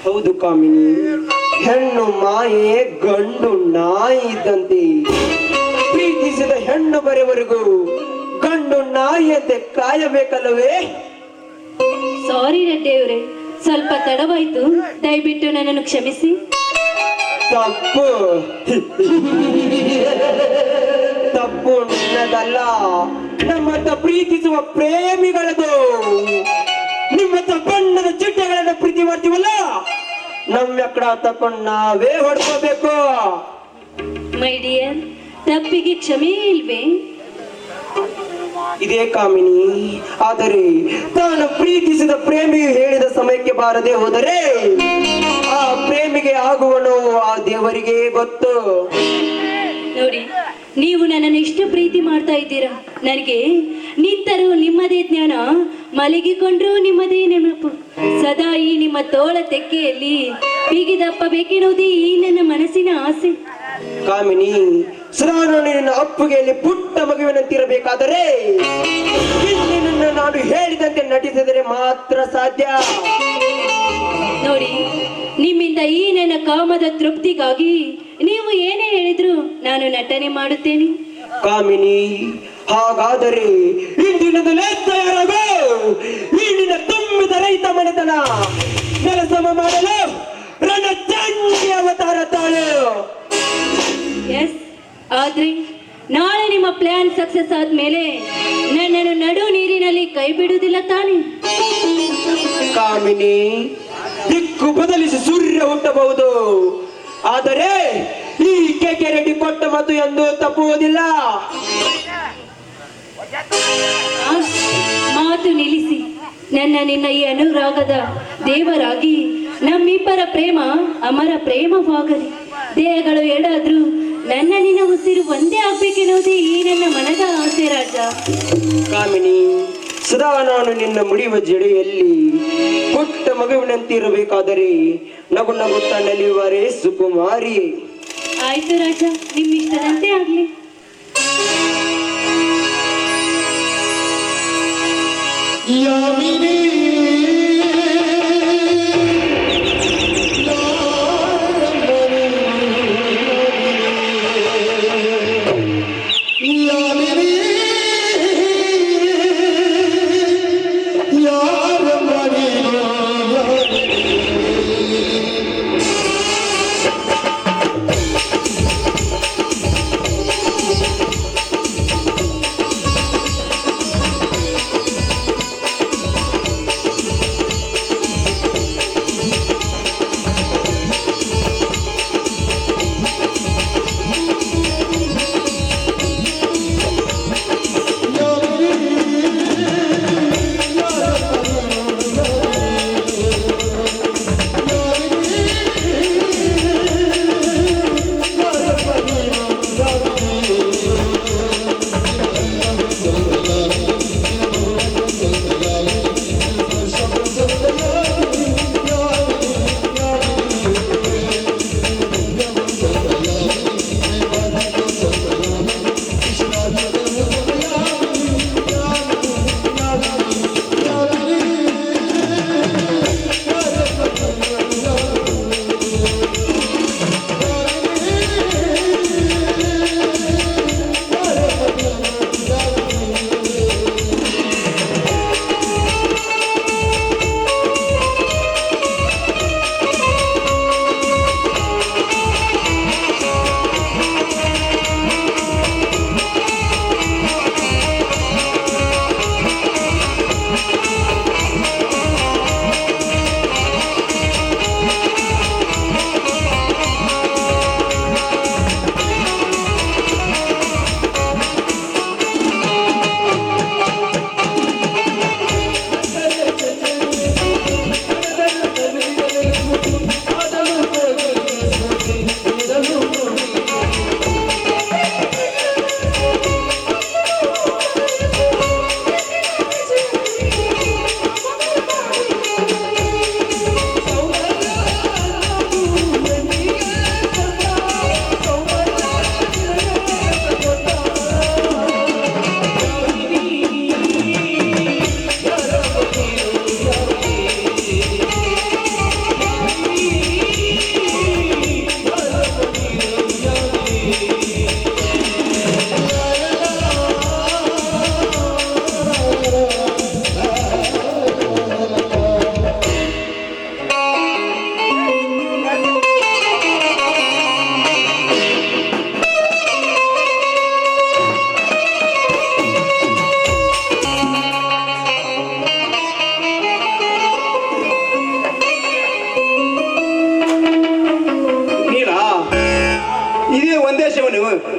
S7: ಹೌದು ಕಾಮಿನಿ, ಹೆಣ್ಣು ಮಾಯೆ ಗಂಡು ನಾಯಿ ಇದ್ದಂತೆ. ಪ್ರೀತಿಸಿದ ಹೆಣ್ಣು ಬರೆವರೆಗೂ ಗಂಡು ನಾಯಿಯಂತೆ ಕಾಯಬೇಕಲ್ಲವೇ?
S6: ಸಾರಿ ರೆಡ್ಡಿಯವರೇ, ಸ್ವಲ್ಪ ತಡವಾಯ್ತು, ದಯವಿಟ್ಟು ನನ್ನನ್ನು ಕ್ಷಮಿಸಿ.
S7: ತಪ್ಪು ತಪ್ಪು ನಿನ್ನದಲ್ಲ, ನಮ್ಮತ್ತ ಪ್ರೀತಿಸುವ ಪ್ರೇಮಿಗಳದು. ನಿಮ್ಮತ್ತ ಬಣ್ಣದ ಚಿಟ್ಟೆಗಳನ್ನ ಪ್ರೀತಿ ಮಾಡ್ತೀವಲ್ಲ, ನಮ್ಮೆಕ್ಕಡ ತಕೊಂಡು ನಾವೇ ಹೊಡ್ಕೋಬೇಕು.
S6: ಮೈ ಡಿಯರ್, ತಪ್ಪಿಗೆ ಕ್ಷಮೆ ಇಲ್ವೇ?
S7: ಇದೇ ಕಾಮಿನಿ, ಆದರೆ ತಾನು ಪ್ರೀತಿಸಿದ ಪ್ರೇಮಿಯು ಹೇಳಿದ ಸಮಯಕ್ಕೆ ಬಾರದೆ ಹೋದರೆ ಆ ಪ್ರೇಮಿಗೆ ಆಗುವ ನೋವು ಆ ದೇವರಿಗೆ ಗೊತ್ತು.
S6: ನೋಡಿ, ನೀವು ನನ್ನನ್ನು ಇಷ್ಟು ಪ್ರೀತಿ ಮಾಡ್ತಾ ಇದ್ದೀರಾ. ನನಗೆ ನಿಂತರೂ ನಿಮ್ಮದೇ ಜ್ಞಾನ, ಮಲಗಿಕೊಂಡ್ರೂ ನಿಮ್ಮದೇ ನೆನಪು. ಸದಾ ಈ ನಿಮ್ಮ ತೋಳ ತೆಕ್ಕೆಯಲ್ಲಿ ಬಿಗಿದಪ್ಪಬೇಕೆನ್ನುವುದೇ ಈ ನನ್ನ ಮನಸ್ಸಿನ ಆಸೆ.
S7: ಕಾಮಿನಿ, ಸದಾ ನಿನ್ನ ಅಪ್ಪುಗೆಯಲ್ಲಿ ಪುಟ್ಟ ಮಗುವಿನಂತಿರಬೇಕಾದರೆ ನಿನ್ನನ್ನು ನಾನು ಹೇಳಿದಂತೆ ನಟಿಸಿದರೆ ಮಾತ್ರ ಸಾಧ್ಯ.
S6: ನೋಡಿ, ನಿಮ್ಮಿಂದ ಈ ನನ್ನ ಕಾಮದ ತೃಪ್ತಿಗಾಗಿ ನೀವು ಏನೇ ಹೇಳಿದ್ರು ನಾನು ನಟನೆ ಮಾಡುತ್ತೇನೆ.
S7: ಕಾಮಿನಿ, ಹಾಗಾದರೆ ಇಂದಿನಿಂದಲೇ ತಯಾರಾಗು. ಈ ನಿನ್ನ ತುಂಬಿದ ರೈತ ಮನೆತನ ನೆಲಸಮ ಮಾಡಲು ರಣಚಂಡಿ ಅವತಾರ ತಾಳು.
S6: ಎಸ್, ಆದ್ರೆ ನಾಳೆ ನಿಮ್ಮ ಪ್ಲಾನ್ ಸಕ್ಸಸ್ ಆದ್ಮೇಲೆ ನನ್ನನ್ನು ನಡು ನೀರಿನಲ್ಲಿ ಕೈ ಬಿಡುವುದಿಲ್ಲ ತಾನೆ?
S7: ಕಾಮಿನಿ, ದಿಕ್ಕು ಬದಲಿಸಿ ಸೂರ್ಯ ಹುಟ್ಟಬಹುದು, ಆದರೆ ಈ ಕೆಕೆ ರೆಡ್ಡಿ ಕೊಟ್ಟ ಮತ್ತು ಎಂದು ತಪ್ಪುವುದಿಲ್ಲ.
S6: ಆ, ಮಾತು ನಿಲ್ಲಿಸಿ. ನಿನ್ನ ಈ ಅನುರಾಗದ ದೇವರಾಗಿ ನಮ್ಮಿಬ್ಬರ ಪ್ರೇಮ ಅಮರ ಪ್ರೇಮವಾಗಲಿ. ದೇಹಗಳು ಎಡಾದ್ರೂ ನನ್ನ ನಿನ್ನ ಉಸಿರು ಒಂದೇ ಆಗ್ಬೇಕೆನ್ನುವುದೇ ಈ ನನ್ನ ಮನದ ಆಸೆ ರಾಜ.
S7: ಕಾಮಿನಿ, ಸದಾ ನಾನು ನಿನ್ನ ಮುಡಿಯುವ ಜಡೆಯಲ್ಲಿ ಪುಟ್ಟ ಮಗುವಿನಂತಿರಬೇಕಾದರೆ ನಗು ನಗುತ್ತಾ ನಲಿಯುವರೇ ಸುಕುಮಾರಿ.
S6: ಆಯ್ತು ರಾಜ, ನಿಮ್ಮಿಷ್ಟದಂತೆ ಆಗ್ಲಿ.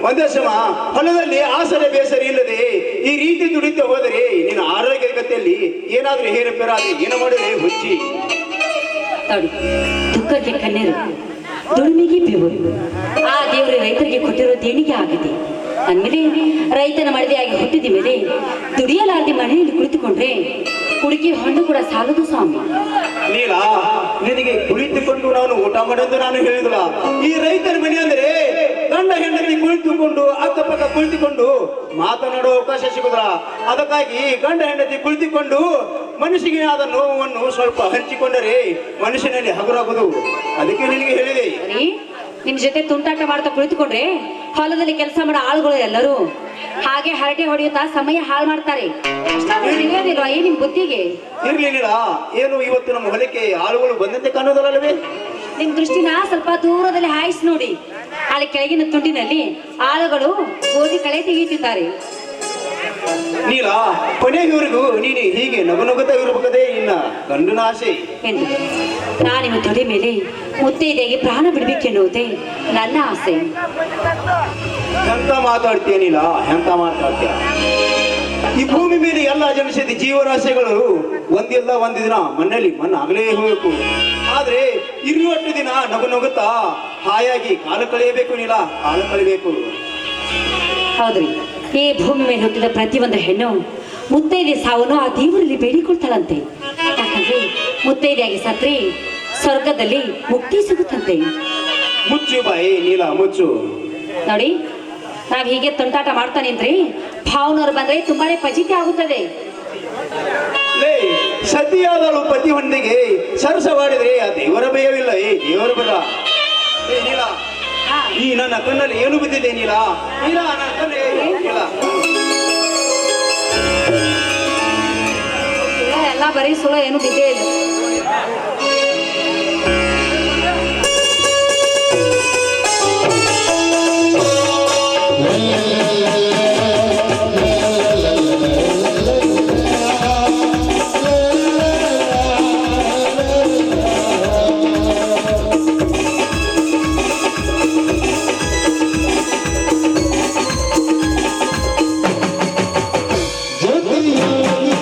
S1: ಒಂದೇ ಸಮ ಹೊಲದಲ್ಲಿ ಆಸರೆ ಬೇಸರ ಇಲ್ಲದೆ ಈ ರೀತಿ ದುಡಿತ ಹೋದರೆ ನಿನ್ನ ಆರೋಗ್ಯದ ಗತಿಯಲ್ಲಿ ಏನಾದ್ರೂ ಹೇರಪೇರಾದ್ರೆ ಏನು ಮಾಡಿದ್ರೆ ಹುಚ್ಚಿ.
S6: ನೋಡಿ, ದುಃಖಕ್ಕೆ ಕಣ್ಣೀರು, ದುಡಿಮೆಗೆ ಬೆವರು. ಆ ದೇವರು ರೈತರಿಗೆ ಕೊಟ್ಟಿರೋ ದೇಣಿಗೆ ಆಗಿದೆ ಅಂದ್ಮೇಲೆ ರೈತನ ಮಡದಿಯಾಗಿ ಹುಟ್ಟಿದ ಮೇಲೆ ದುಡಿಯಲಾರದೆ ಮನೆಯಲ್ಲಿ ಕುಳಿತುಕೊಂಡ್ರೆ ಕುಡಿಕೆ ಹಣ್ಣು ಕೂಡ ಸಾಲದು ಸ್ವಾಮಿ.
S1: ನೀಲ, ನಿನಗೆ ಕುಳಿತುಕೊಂಡು ನಾನು ಊಟ ಮಾಡೋದು ನಾನು ಹೇಳಿದಿಲ್ಲ. ಈ ರೈತರ ಮನೆ ಅಂದ್ರೆ ಗಂಡ ಹೆಂಡತಿ ಕುಳಿತುಕೊಂಡು ಅಕ್ಕಪಕ್ಕ ಕುಳಿತುಕೊಂಡು ಮಾತನಾಡುವ ಅವಕಾಶ ಸಿಗುದಿಲ್ಲ. ಅದಕ್ಕಾಗಿ ಗಂಡ ಹೆಂಡತಿ ಕುಳಿತುಕೊಂಡು ಮನುಷ್ಯನಿಗೆ ಆದ ನೋವನ್ನು ಸ್ವಲ್ಪ ಹಂಚಿಕೊಂಡರೆ ಮನುಷ್ಯನಲ್ಲಿ ಹಗುರಾಗುವುದು. ಅದಕ್ಕೆ ನಿನಗೆ ಹೇಳಿದೆ.
S6: ರೀ, ನಿಮ್ ಜೊತೆ ತುಂಟಾಟ ಮಾಡ್ತಾ ಕುಳಿತುಕೊಂಡ್ರೆ ಹೊಲದಲ್ಲಿ ಕೆಲಸ ಮಾಡೋ ಆಳುಗಳು ಎಲ್ಲರೂ ಹಾಗೆ ಹರಟೆ ಹೊಡೆಯುತ್ತಾ ಸಮಯ ಹಾಳು ಮಾಡ್ತಾರೆ. ಅಷ್ಟಾದ್ರೂ ತಿಳಿಯೋದಿಲ್ವಾ ಈ ನಿಮ್ ಬುದ್ಧಿಗೆ?
S1: ಇರ್ಲಿ ನೀಲ, ಏನು ಇವತ್ತು ನಮ್ಮ ಹೊಲಕ್ಕೆ ಆಳುಗಳು ಬಂದಂತೆ ಕಾಣೋದಲ್ಲವೇ?
S6: ನಿಮ್ ದೃಷ್ಟಿನ ಸ್ವಲ್ಪ ದೂರದಲ್ಲಿ ಹಾಯಿಸಿ ನೋಡಿ. ಅಲ್ಲಿ ಕೆಳಗಿನ ತುಂಡಿನಲ್ಲಿ ಆಳುಗಳು ಗೋಧಿ ಕಳೆ ತೆಗೆಯುತ್ತಿದ್ದಾರೆ.
S1: ನೀಲ, ಕೊನೆಯವರೆಗೂ ನೀನು ಹೀಗೆ ನಗುನಗುತ್ತಾ ಇರಬೇಕದೇ ಇನ್ನ ಗಂಡನ ಆಸೆ
S6: ಎಂದು ನಾನಿವ ತೊಡೆ ಮೇಲೆ ಮುತ್ತೈದೆಯಾಗಿ ಪ್ರಾಣ ಬಿಡಬೇಕೆನ್ನುವುದೇ ನನ್ನ ಆಸೆ.
S1: ಎಂತ ಮಾತಾಡ್ತೀಯ ನೀಲ, ಎಂತ ಮಾತಾಡ್ತೀಯ? ಈ ಭೂಮಿ ಮೇಲೆ ಎಲ್ಲ ಜನಿಸಿದ ಜೀವರಾಶಿಗಳು ಒಂದಿಲ್ಲ ಒಂದು ದಿನ ಮಣ್ಣಲ್ಲಿ ಮಣ್ಣಾಗಲೇ ಹೋಗಬೇಕು. ಆದ್ರೆ ಇರುವಷ್ಟು ದಿನ ನಗು ನಗುತ್ತಾ ಹಾಯಾಗಿ ಕಾಲ ಕಳೆಯಬೇಕು ನೀಲ, ಕಾಲ ಕಳೆಯಬೇಕು.
S6: ಹೌದ್ರಿ, ಈ ಭೂಮಿ ಮೇಲೆ ಹುಟ್ಟಿದ ಪ್ರತಿಯೊಂದು ಹೆಣ್ಣು ಮುತ್ತೈದೆ ಸಾವನ್ನು ಆ ದೇವರಲ್ಲಿ ಬೇಡಿಕೊಳ್ತಾಳಂತೆ. ಯಾಕಂದ್ರೆ ಮುತ್ತೈದೆಯಾಗಿ ಸತ್ರಿ ಸ್ವರ್ಗದಲ್ಲಿ ಮುಕ್ತಿ ಸಿಗುತ್ತಂತೆ.
S1: ಮುಚ್ಚು ಬಾಯಿ ನೀಲ, ಮುಚ್ಚು.
S6: ನೋಡಿ, ನಾವ್ ಹೀಗೆ ತುಂಟಾಟ ಮಾಡ್ತಾ ನಿಂತ್ರಿ ಭಾವನವ್ರು ಬಂದ್ರೆ ತುಂಬಾನೇ ಫಜಿತಿ ಆಗುತ್ತದೆ.
S1: ಲೇ, ಸತಿಯಾದಳು ಪತಿ ಹೊಂದಿಗೆ ಸರಸವಾಡಿದ್ರೆ ಆ ದೇವರ ಭಯವಿಲ್ಲ. ದೇವರ ಬರ. ನೀಲ, ಈ ನನ್ನ ಕಣ್ಣಲ್ಲಿ ಏನು ಬಿದ್ದಿದೆ ನೀಲ? ನೀಲ, ನನ್ನ ಕಣ್ಣಲ್ಲಿ ನೀಲ.
S6: ಎಲ್ಲ ಬರೀ ಸುಳ್ಳು, ಏನು ಬಿದ್ದೇ ಇಲ್ಲ.
S3: ಜ್ಯೋತಿಯಾಗಿ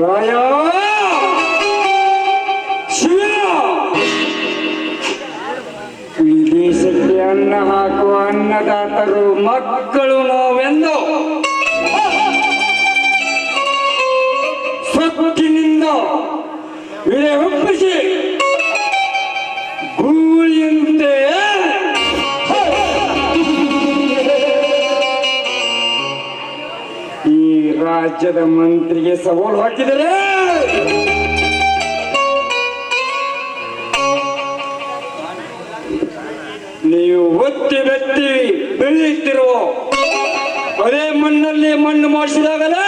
S4: ರಾಯ ಶಿವ ಈ ದೇಶಕ್ಕೆ ಅನ್ನ ಹಾಕುವ ಅನ್ನದಾತರು ಮಕ್ಕಳು ನಾವೆಂದು ಸೊಕ್ಕಿನಿಂದ ಇಳೆ ಒಪ್ಪಿಸಿ ಗೂಳಿಯಂತೆ ಈ ರಾಜ್ಯದ ಮಂತ್ರಿಗೆ ಸವಾಲು ಹಾಕಿದರೆ ನೀವು ಒತ್ತಿ ಬೆತ್ತಿ ಬೆಳೆಯುತ್ತಿರುವ ಅದೇ ಮಣ್ಣಲ್ಲಿ ಮಣ್ಣು ಮಾಡಿಸಿದಾಗಲೇ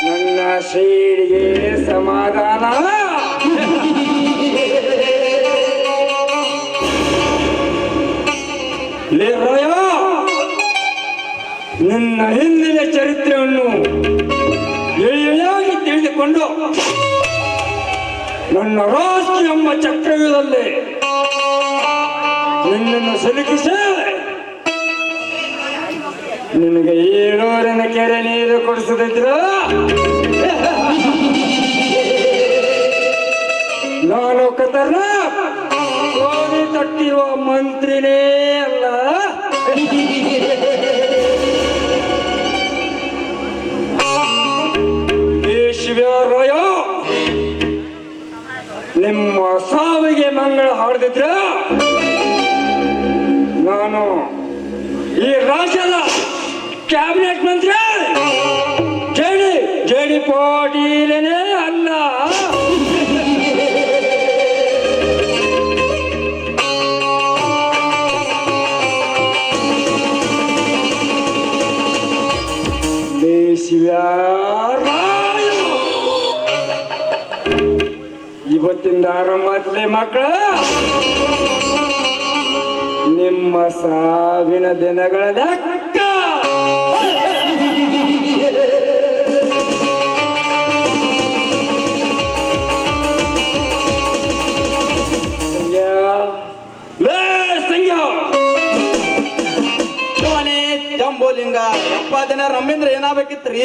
S4: ನನ್ನ ಶ್ರೀಗೆ ಸಮಾಧಾನ. ಲೇ ರಾಯ, ನಿನ್ನ ಹಿಂದಿನ ಚರಿತ್ರೆಯನ್ನು ಎಳೆಯಾಗಿ ತಿಳಿದುಕೊಂಡು ನನ್ನ ರಾಷ್ಟ್ರ ಎಂಬ ಚಕ್ರವ್ಯೂಹದಲ್ಲಿ ನಿನ್ನನ್ನು ಸಿಲುಕಿಸಿ ನಿನಗೆ 7 ಕೆರೆ ನೀರು ಕೊಡಿಸದಿದ್ರ ನಾನು ಕದರ ಕೋರಿ ತಟ್ಟಿರುವ ಮಂತ್ರಿನೇ ಅಲ್ಲ. ಶಿವರಾಯ, ನಿಮ್ಮ ಸಾವಿಗೆ ಮಂಗಳ ಹಾಡದಿದ್ರ ನಾನು ಈ ರಾಜ್ಯದ ಕ್ಯಾಬಿನೆಟ್ ಮಂತ್ರಿ ಜಡಿ ಪಾಟೀಲನೇ ಅಲ್ಲ. ಶಿವರಾಯ, ಇವತ್ತಿಂದ ಆರಂಭದಲ್ಲಿ ಮಕ್ಕಳ ನಿಮ್ಮ ಸಾವಿನ ದಿನಗಳ ಲೆಕ್ಕ.
S5: ಜಂಬೋಲಿಂಗ 7 ದಿನ ರಮ್ಮೇಂದ್ರ ಏನಾಗಬೇಕಿತ್ರಿ?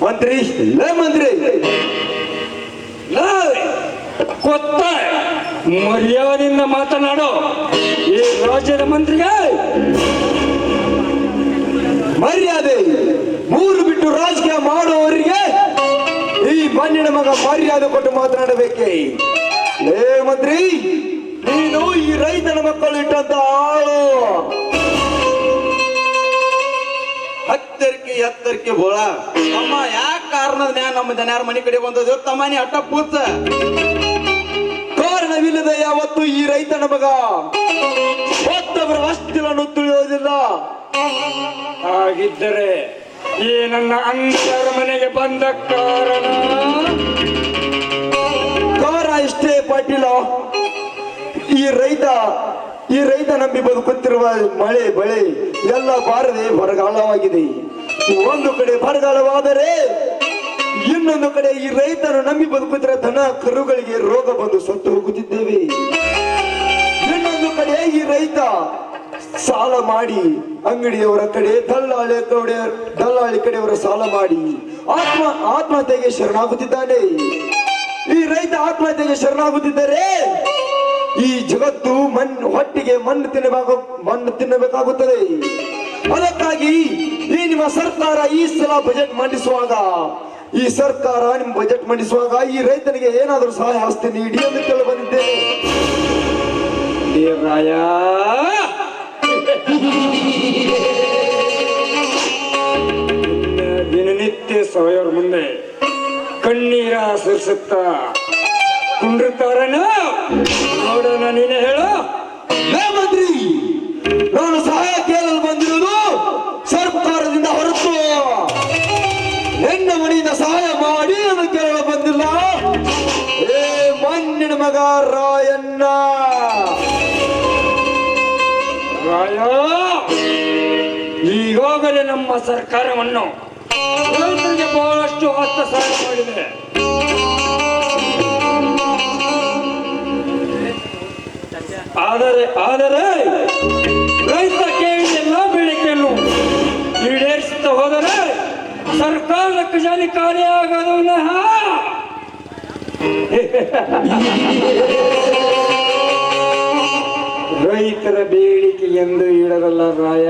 S5: ಮಂತ್ರಿ ಮಂತ್ರಿ
S4: ಕೊತ್ತ ಮರ್ಯಾದೆಯಿಂದ ಮಾತನಾಡೋ ಈ ರಾಜ್ಯದ ಮಂತ್ರಿಗೆ
S7: ಮರ್ಯಾದೆ ಮೂರು ಬಿಟ್ಟು ರಾಜಕೀಯ ಮಾಡುವವರಿಗೆ ಈ ಮಣ್ಣಿನ ಮಗ ಮರ್ಯಾದೆ ಕೊಟ್ಟು ಮಾತನಾಡಬೇಕೆ? ಲೇ ಮಂತ್ರಿ, ನೀನು ಈ ರೈತನ ಮಕ್ಕಳು ಇಟ್ಟಂತ ಆಳು.
S5: ಹತ್ತರಿಕೆ ಎತ್ತರಿಕೆ ಬೋಳ ತಮ್ಮ ಯಾಕೆ ಕಾರಣದ ಮ್ಯಾಗ ನಮ್ಮ ಜನರ ಮನೆ ಕಡೆ ಬಂದದ ತಮ್ಮನಿ ಅಟ್ಟ ಪೂತ
S7: ಕಾರಣವಿಲ್ಲದೆ ಯಾವತ್ತು ಈ ರೈತನ ಮಗ ಮತ್ತೊಬ್ಬರ ವಸ್ತುಗಳನ್ನು ತಿಳಿಯೋದಿಲ್ಲ.
S4: ಹಾಗಿದ್ದರೆ ಈ ನನ್ನ ಅಂಗರ ಮನೆಗೆ ಬಂದ ಕಾರಣ
S7: ಇಷ್ಟೇ ಪಾಟೀಲ, ಈ ರೈತ ನಂಬಿ ಬದುಕುತ್ತಿರುವ ಮಳೆ ಬೆಳೆ ಎಲ್ಲ ಬಾರದೆ ಬರಗಾಲವಾಗಿದೆ. ಒಂದು ಕಡೆ ಬರಗಾಲವಾದರೆ ಇನ್ನೊಂದು ಕಡೆ ಈ ರೈತನು ನಂಬಿ ಬದುಕುತ್ತಿರುವ ದನ ಕರುಗಳಿಗೆ ರೋಗ ಬಂದು ಸತ್ತು ಹೋಗುತ್ತಿದ್ದೇವೆ. ಇನ್ನೊಂದು ಕಡೆ ಈ ರೈತ ಸಾಲ ಮಾಡಿ ಅಂಗಡಿಯವರ ಕಡೆ ದಲ್ಲಾಳಿ ಕಡೆಯವರ ಸಾಲ ಮಾಡಿ ಆತ್ಮಹತ್ಯೆಗೆ ಶರಣಾಗುತ್ತಿದ್ದಾನೆ. ಈ ರೈತ ಆತ್ಮಹತ್ಯೆಗೆ ಶರಣಾಗುತ್ತಿದ್ದರೆ ಈ ಜಗತ್ತು ಹೊಟ್ಟಿಗೆ ಮಣ್ಣು ತಿನ್ನಬೇಕಾಗುತ್ತದೆ. ಅದಕ್ಕಾಗಿ ಈ ನಿಮ್ಮ ಸರ್ಕಾರ ಈ ಸಲ ಬಜೆಟ್ ಮಂಡಿಸುವಾಗ ಈ ರೈತನಿಗೆ ಏನಾದರೂ ಸಹಾಯ ಹಸ್ತ ನೀಡಿ ಎಂದು ಕೇಳಿ ಬಂದಿದ್ದೇನೆ.
S4: ದೇವರಾಯ, ದಿನನಿತ್ಯ ಸಾಯೋರ್ ಮುಂದೆ ಕಣ್ಣೀರ ಸುರಿಸುತ್ತ ಕುಂಡಿರ್ತಾರನ ನೋಡೋಣ, ನೀನೆ ಹೇಳು.
S7: ಮಂತ್ರಿ, ನಾನು ಸಹಾಯ ಕೇಳಲು ಬಂದಿರುವುದು ಸರ್ಕಾರದಿಂದ ಹೊರತು ನನ್ನ ಮನೆಯಿಂದ ಸಹಾಯ ಮಾಡಿ ಎಂದು ಕೇಳಲು ಬಂದಿಲ್ಲ. ಏ ಮಣ್ಣಿನ ಮಗ ರಾಯಣ್ಣ,
S4: ರಾಯ, ಈಗಾಗಲೇ ನಮ್ಮ ಸರ್ಕಾರವನ್ನು ರೈತರಿಗೆ ಬಹಳಷ್ಟು ಹಸ್ತ ಸಹಾಯ ಮಾಡಿದೆ. ಆದರೆ ರೈತ ಕೇಳಿದ ಬೇಡಿಕೆಯನ್ನು ಈಡೇರಿಸುತ್ತಾ ಹೋದರೆ ಸರ್ಕಾರದ ಖಜಾನೆ ಖಾಲಿಯಾಗದು ವಿನಃ ರೈತರ ಬೇಡಿಕೆ ಎಂದು ಇಡರಲ್ಲ ರಾಯ.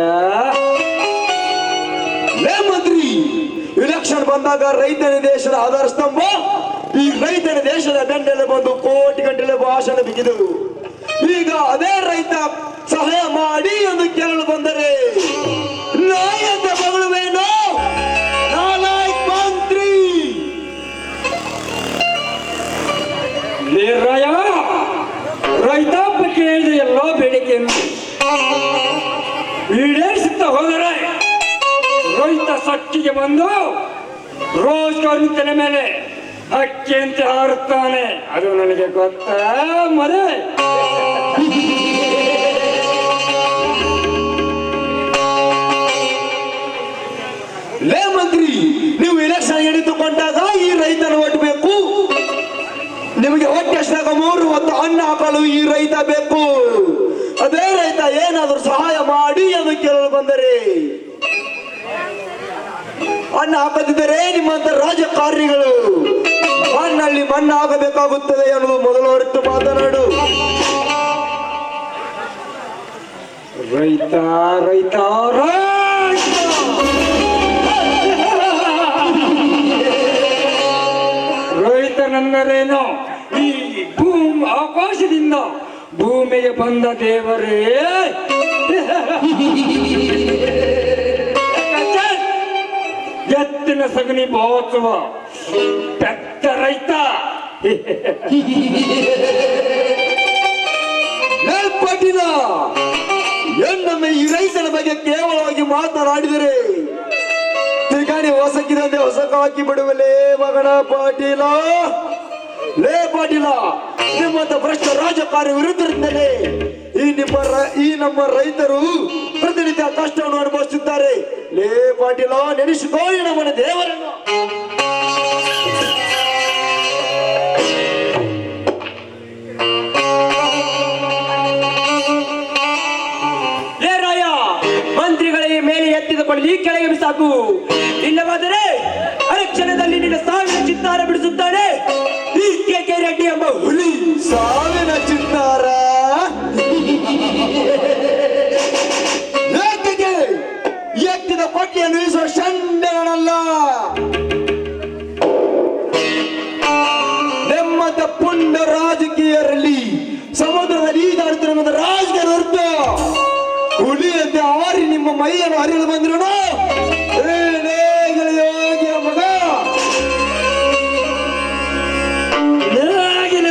S7: ಮಂತ್ರಿ, ಇಲೆಕ್ಷನ್ ಬಂದಾಗ ರೈತನ ದೇಶದ ಆಧಾರ ಸ್ತಂಭ, ಈ ರೈತನ ದೇಶದ ಬೆನ್ನೆಲೆ ಬಂದು ಕೋಟಿ ಗಂಟಲೆ ಭಾಷಣ ಬಿಗಿದು ಈಗ ಅದೇ ರೈತ ಸಹಾಯ ಮಾಡಿ ಎಂದು ಕೇಳಲು ಬಂದರೆ ನಾಯಿ ಅಂತ ಮಗಳುವೇನೋ ನಾಲಾಯಕ್ ಮಂತ್ರಿ.
S4: ರಾಯ, ರೈತಾಪ ಕೇಳಿದ ಎಲ್ಲ ಬೇಡಿಕೆಯನ್ನು ಈಡೇರಿಸುತ್ತಾ ಹೋದರೆ ರೈತ ಸಕ್ಕಿಗೆ ಬಂದು ರೋಜ್ ಕಾರ್ಮಿಕನ ಮೇಲೆ ಹಕ್ಕಿಯಂತೆ ಹಾರುತ್ತಾನೆ. ಅದು ನನಗೆ ಗೊತ್ತಾ ಮರೆ.
S7: ಲೇ ಮಂತ್ರಿ, ನೀವು ಎಲೆಕ್ಷನ್ ಹಿಡಿದುಕೊಂಡಾಗ ಈ ರೈತನ ಒಟ್ಟಬೇಕು. ನಿಮಗೆ ಹೊಟ್ಟೆ ಅಷ್ಟಾಗ 3 ಹೊತ್ತು ಅನ್ನ ಹಾಕಲು ಈ ರೈತ ಬೇಕು. ಅದೇ ರೈತ ಏನಾದರೂ ಸಹಾಯ ಮಾಡಿ ಎಂದು ಕೇಳಲು ಬಂದರೆ ಅನ್ನ ಹಾಕದಿದ್ದರೆ ನಿಮ್ಮಂತ ರಾಜಕಾರಣಿಗಳು ಮಣ್ಣಲ್ಲಿ ಮಣ್ಣು ಆಗಬೇಕಾಗುತ್ತದೆ ಅನ್ನೋದು ಮೊದಲು ಹೊರತು ಮಾತನಾಡು.
S4: ರೈತ ರೈತ ರೈತನೆಂದರೇನು? ಈ ಆಕಾಶದಿಂದ ಭೂಮಿಗೆ ಬಂದ ದೇವರೇ. ಎತ್ತಿನ ಸಗಣಿ ಬೋಚುವ ಪೆತ್ತ ರೈತ.
S7: ಪಾಟೀಲ, ಎನ್ನೊಮ್ಮೆ ಈ ರೈತನ ಬಗ್ಗೆ ಕೇವಲವಾಗಿ ಮಾತನಾಡಿದರೆ ತಿರ್ಗಾಣಿ ಹೊಸಕ್ಕಿದಂತೆ ಹೊಸಕ ಹಾಕಿ ಬಿಡುವಲೇ ಮಗನ ಪಾಟೀಲ. ಲೇ ಪಾಟೀಲ, ನಿಮ್ಮಂತ ಭ್ರಷ್ಟ ರಾಜಕಾರ್ಯ ವಿರುದ್ಧರಿಂದಲೇ ಈ ನಮ್ಮ ರೈತರು ಪ್ರತಿನಿತ್ಯ ಕಷ್ಟವನ್ನು ಅನುಭವಿಸುತ್ತಾರೆ. ಲೇ ಪಾಟೀಲ, ನೆನೆಸಿಕೊಳ್ಳಿ ನಮ್ಮನ ದೇವರನ್ನು.
S2: ಮಂತ್ರಿಗಳಿಗೆ ಮೇಲೆ ಎತ್ತಿದುಕೊಂಡು ಈ ಕೆಳಗೆ ಬಿಸಾಕು. ಇಲ್ಲವಾದರೆ ಅರಕ್ಷಣದಲ್ಲಿ ನಿನ್ನ ಸಾವಿನ ಚಿತ್ತಾರ ಬಿಡಿಸುತ್ತಾನೆ ಈ ಕೆ ರೆಡ್ಡಿ ಎಂಬ ಹುಲಿ.
S7: ಸಾವಿನ ಚಿತ್ತಾರ ಎತ್ತಿದ ಹೊಟ್ಟೆಯನ್ನು ಇಳಿಸುವ ಷಂಡನಲ್ಲ. ನೆಮ್ಮದ ಪುಂಡ ರಾಜಕೀಯರಲ್ಲಿ ಸಮುದ್ರದಲ್ಲಿ ಈಜಾಡುತ್ತಿರುವ ರಾಜಕೀಯ ಹೊರತ ಹುಲಿಯಂತೆ ಆರಿ ನಿಮ್ಮ ಮೈಯನ್ನು ಹರಿಯಲು ಬಂದ್ರು ಯೋಗಿಯ ಮಗ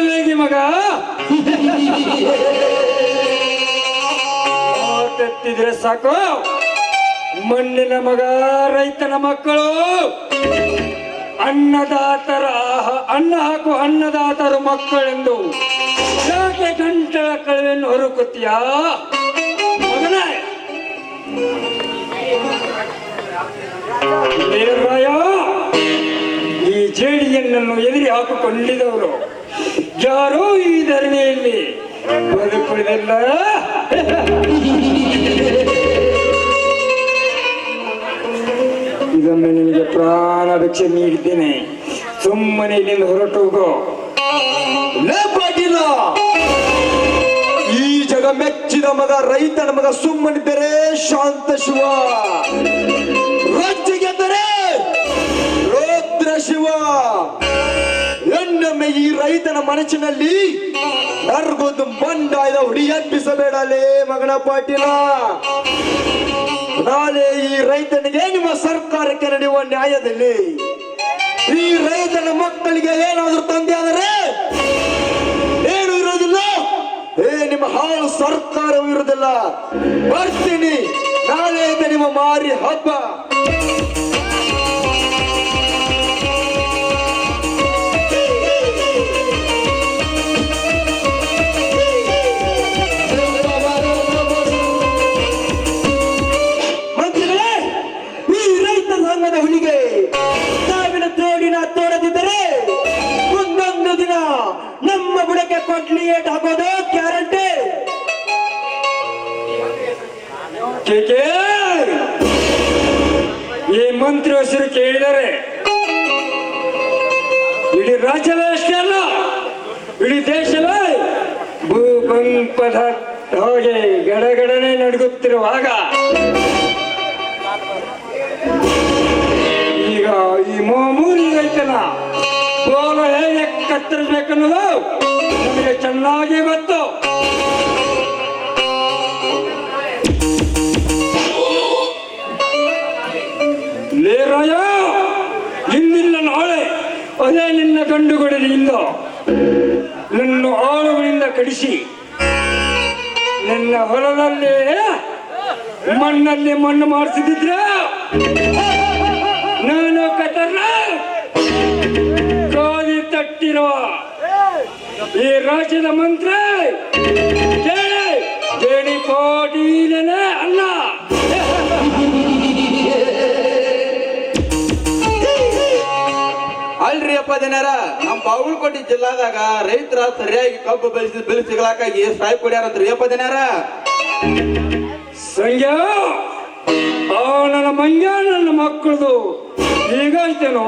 S4: ವೇಗಿ ಮಗ ಮಾತೆತ್ತಿದ್ರೆ ಸಾಕು. ಮಣ್ಣಿನ ಮಗ, ರೈತನ ಮಕ್ಕಳು, ಅನ್ನದಾತರ ಅನ್ನ ಹಾಕು ಅನ್ನದಾತರು ಮಕ್ಕಳೆಂದು ಯಾಕೆ ಗಂಟಲ ಕಳುವೆಯನ್ನು ಹೊರಕುತ್ತೀಯಾ ಮಗನೇ? ದೇವರಾಯ, ಈ ಜೇಡಿಯನ್ನು ಎದುರಿ ಹಾಕಿಕೊಂಡಿದವರು ಯಾರೋ ಈ ಧರಣಿಯಲ್ಲಿ ಬದುಕುವುದಿಲ್ಲ. ಇದೊಮ್ಮೆ ನಿನಗೆ ಪ್ರಾಣ ಭಿಕ್ಷೆ ನೀಡಿದ್ದೇನೆ, ಸುಮ್ಮನೆ ಇಲ್ಲಿಂದ ಹೊರಟು ಹೋಗೋ.
S7: ಪಾಟೀಲ, ಈ ಜಗ ಮೆಚ್ಚಿದ ಮಗ ರೈತನ ಮಗ ಸುಮ್ಮನಿದ್ದರೆ ಶಾಂತ ಶಿವ, ರಜ್ಜೆಗೆದ್ದರೆ ರುದ್ರ ಶಿವ. ಎನ್ನೊಮ್ಮೆ ಈ ರೈತನ ಮನಸ್ಸಿನಲ್ಲಿ ನರ್ಗೊಂದು ಬಂಡಾಯದ ಹುಡಿ ಎಬ್ಬಿಸಬೇಡಲೇ ಮಗನ ಪಾಟೀಲ. ನಾಳೆ ಈ ರೈತನಿಗೆ ನಿಮ್ಮ ಸರ್ಕಾರಕ್ಕೆ ನಡೆಯುವ ನ್ಯಾಯದಲ್ಲಿ ಈ ರೈತನ ಮಕ್ಕಳಿಗೆ ಏನಾದರೂ ತಂದೆ ಆದರೆ ಏನು ಇರೋದಿಲ್ಲ, ನಿಮ್ಮ ಹಾಳು ಸರ್ಕಾರವೂ ಇರೋದಿಲ್ಲ. ಬರ್ತೀನಿ, ನಾಳೆ ನಿಮ್ಮ ಮಾರಿ ಹಬ್ಬ.
S2: ಮಂತ್ರಿಗಳೇ, ಈ ರೈತ ಸಂಘದ ಹುಲಿಗೆ ಸಾವಿನ ತೋಡಿನ ತೋಡದಿದ್ದರೆ ಮುಂದೊಂದು ದಿನ ನಮ್ಮ ಬುಡಕ್ಕೆ ಕೊಡ್ಲಿ ಏಟ್ ಹಾಕೋದು ಗ್ಯಾರಂಟಿ.
S4: ಕೇಕೆ, ಈ ಮಂತ್ರಿ ಹೆಸರು ಕೇಳಿದರೆ ಇಡೀ ರಾಜ್ಯವೇ ಅಷ್ಟೇ ಅಲ್ಲ, ಇಡೀ ದೇಶವೇ ಭೂಕಂಪದ ಹಾಗೆ ಗಡಗಡನೆ ನಡುಗುತ್ತಿರುವಾಗ ಈಗ ಈ ಮಾಮೂಲಿ ರೈತನ ಬೋಲು ಹೇಗೆ ಕತ್ತರಿಸಬೇಕನ್ನೋದು ನಮಗೆ ಚೆನ್ನಾಗಿ ಗೊತ್ತು. ಲೇರಾಯ, ಇಂದಿಲ್ಲ ನಾಳೆ ಅದೇ ನಿನ್ನ ಗಂಡುಗಳಿಂದ ನನ್ನ ಆಳುಗಳಿಂದ ಕಡಿಸಿ ನನ್ನ ಹೊಲದಲ್ಲಿ ಮಣ್ಣಲ್ಲಿ ಮಣ್ಣು ಮಾಡಿಸಿದ್ರೆ ನಾನು ಕತರ್ನ ಗೋಧಿ ತಟ್ಟಿರುವ ಈ ರಾಜ್ಯದ ಮಂತ್ರಿ ಜೇಡಿ ಪಾಟೀಲನೇ ಅಲ್ಲ.
S5: ಅಲ್ರಿ ಅಪ್ಪ ಜನರ, ನಮ್ಮ ಬಾಗಲಕೋಟೆ ಜಿಲ್ಲಾದಾಗ ರೈತರ ಸರಿಯಾಗಿ ಕಬ್ಬು ಬೆಳೆ ಸಿಗ್ಲಾಕಾಗಿ ಸಾಯ್ ಕೊಡ್ಯಾರಂತ್ರಿ ಅಪ್ಪ ಜನರ.
S4: ಸಂಗ್ಯಾ, ನನ್ನ ಮಂಗ್ಯ ನನ್ನ ಮಕ್ಕಳದು ಹೀಗಾಯ್ತೇನೋ.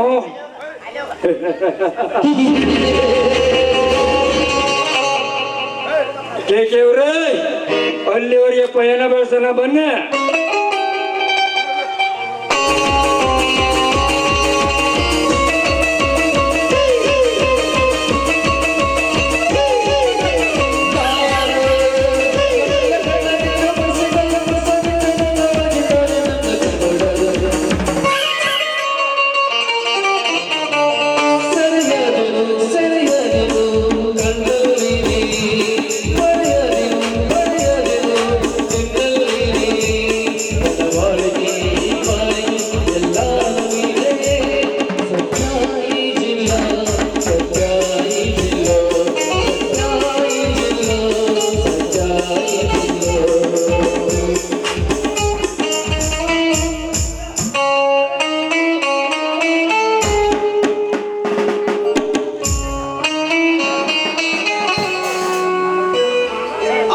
S4: ಕೇಕೆಯವ್ರೇ, ಅಲ್ಲಿವರೆಗೆ ಪಯಣ ಬೆಳೆಸೋಣ ಬನ್ನಿ.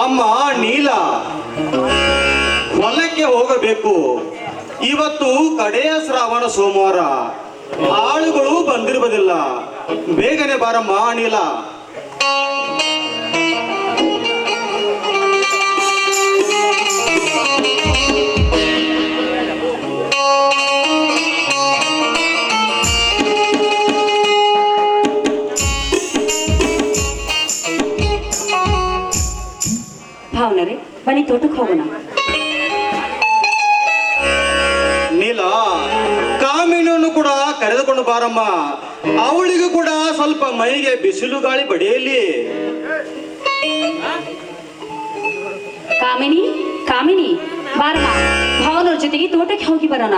S1: ಅಮ್ಮ ನೀಲ, ಹೊಲಕ್ಕೆ ಹೋಗಬೇಕು. ಇವತ್ತು ಕಡೆಯ ಶ್ರಾವಣ ಸೋಮವಾರ, ಆಳುಗಳು ಬಂದಿರುವುದಿಲ್ಲ. ಬೇಗನೆ ಬಾರಮ್ಮ ನೀಲ.
S6: ತೋಟಕ್ಕೆ ಹೋಗೋಣ.
S1: ನೀಲ, ಕಾಮಿನನ್ನು ಕೂಡ ಕರೆದುಕೊಂಡು ಬಾರಮ್ಮ. ಅವಳಿಗೂ ಕೂಡ ಸ್ವಲ್ಪ ಮೈಗೆ ಬಿಸಿಲು ಗಾಳಿ ಬಡಿಯಲಿ.
S6: ಕಾಮಿನಿ, ಕಾಮಿನಿ, ಬಾರಮ್ಮ, ಭಾವನವ್ರ ಜೊತೆಗೆ ತೋಟಕ್ಕೆ ಹೋಗಿ ಬರೋಣ.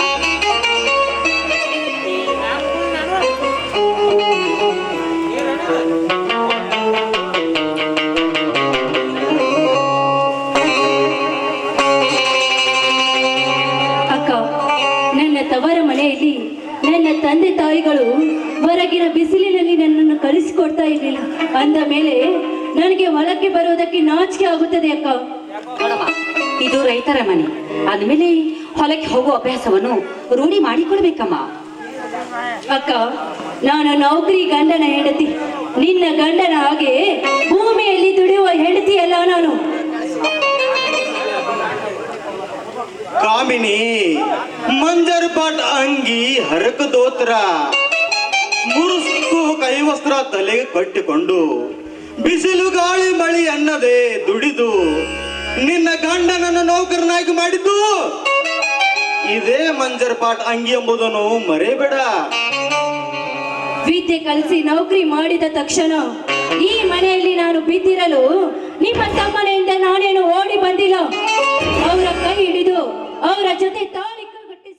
S6: ಅಕ್ಕ, ನನ್ನ ತವರ ಮನೆಯಲ್ಲಿ ನನ್ನ ತಂದೆ ತಾಯಿಗಳು ಹೊರಗಿನ ಬಿಸಿಲಿನಲ್ಲಿ ನನ್ನನ್ನು ಕಳಿಸಿಕೊಡ್ತಾ ಇರಲಿಲ್ಲ. ಅಂದ ಮೇಲೆ ನನಗೆ ಹೊಲಕ್ಕೆ ಬರುವುದಕ್ಕೆ ನಾಚಿಕೆ ಆಗುತ್ತದೆ ಅಕ್ಕ.
S8: ನೋಡಮ್ಮ, ಇದು ರೈತರ ಮನೆ. ಆದ್ಮೇಲೆ ಹೊಲಕ್ಕೆ ಹೋಗುವ ಅಭ್ಯಾಸವನ್ನು ರೂಢಿ ಮಾಡಿಕೊಳ್ಬೇಕಮ್ಮ.
S6: ಅಕ್ಕ, ನಾನು ನೌಕರಿ ಗಂಡನ ಹೆಂಡತಿ, ನಿನ್ನ ಗಂಡನ ಹಾಗೆ ಭೂಮಿಯಲ್ಲಿ ದುಡಿಯುವ ಹೆಂಡತಿ ಅಲ್ಲ ನಾನು.
S1: ಕಾಮಿನಿ, ಮಂಜರ್ ಪಾಟ್ ಅಂಗಿ, ಹರಕ ದೋತ್ರ, ಮುರುಸ್ಕು ಕೈವಸ್ತ್ರ ತಲೆಗೆ ಕಟ್ಟಿಕೊಂಡು ಬಿಸಿಲು ಗಾಳಿ ಮಳಿ ಅನ್ನದೆ ದುಡಿದು ನಿನ್ನ ಗಂಡನನ್ನು ನೌಕರನಾಗಿ ಮಾಡಿದ್ದು ಇದೇ ಮಂಜರ್ ಪಾಟ್ ಅಂಗಿ ಎಂಬುದನ್ನು ಮರೆಯಬೇಡ.
S6: ವಿದ್ಯೆ ಕಲಿಸಿ ನೌಕರಿ ಮಾಡಿದ ತಕ್ಷಣ ಈ ಮನೆಯಲ್ಲಿ ನಾನು ಬಿದ್ದಿರಲು ನಿಮ್ಮ ತಮ್ಮನೆಯಿಂದ ನಾನೇನು ಓಡಿ ಬಂದಿಲ್ಲ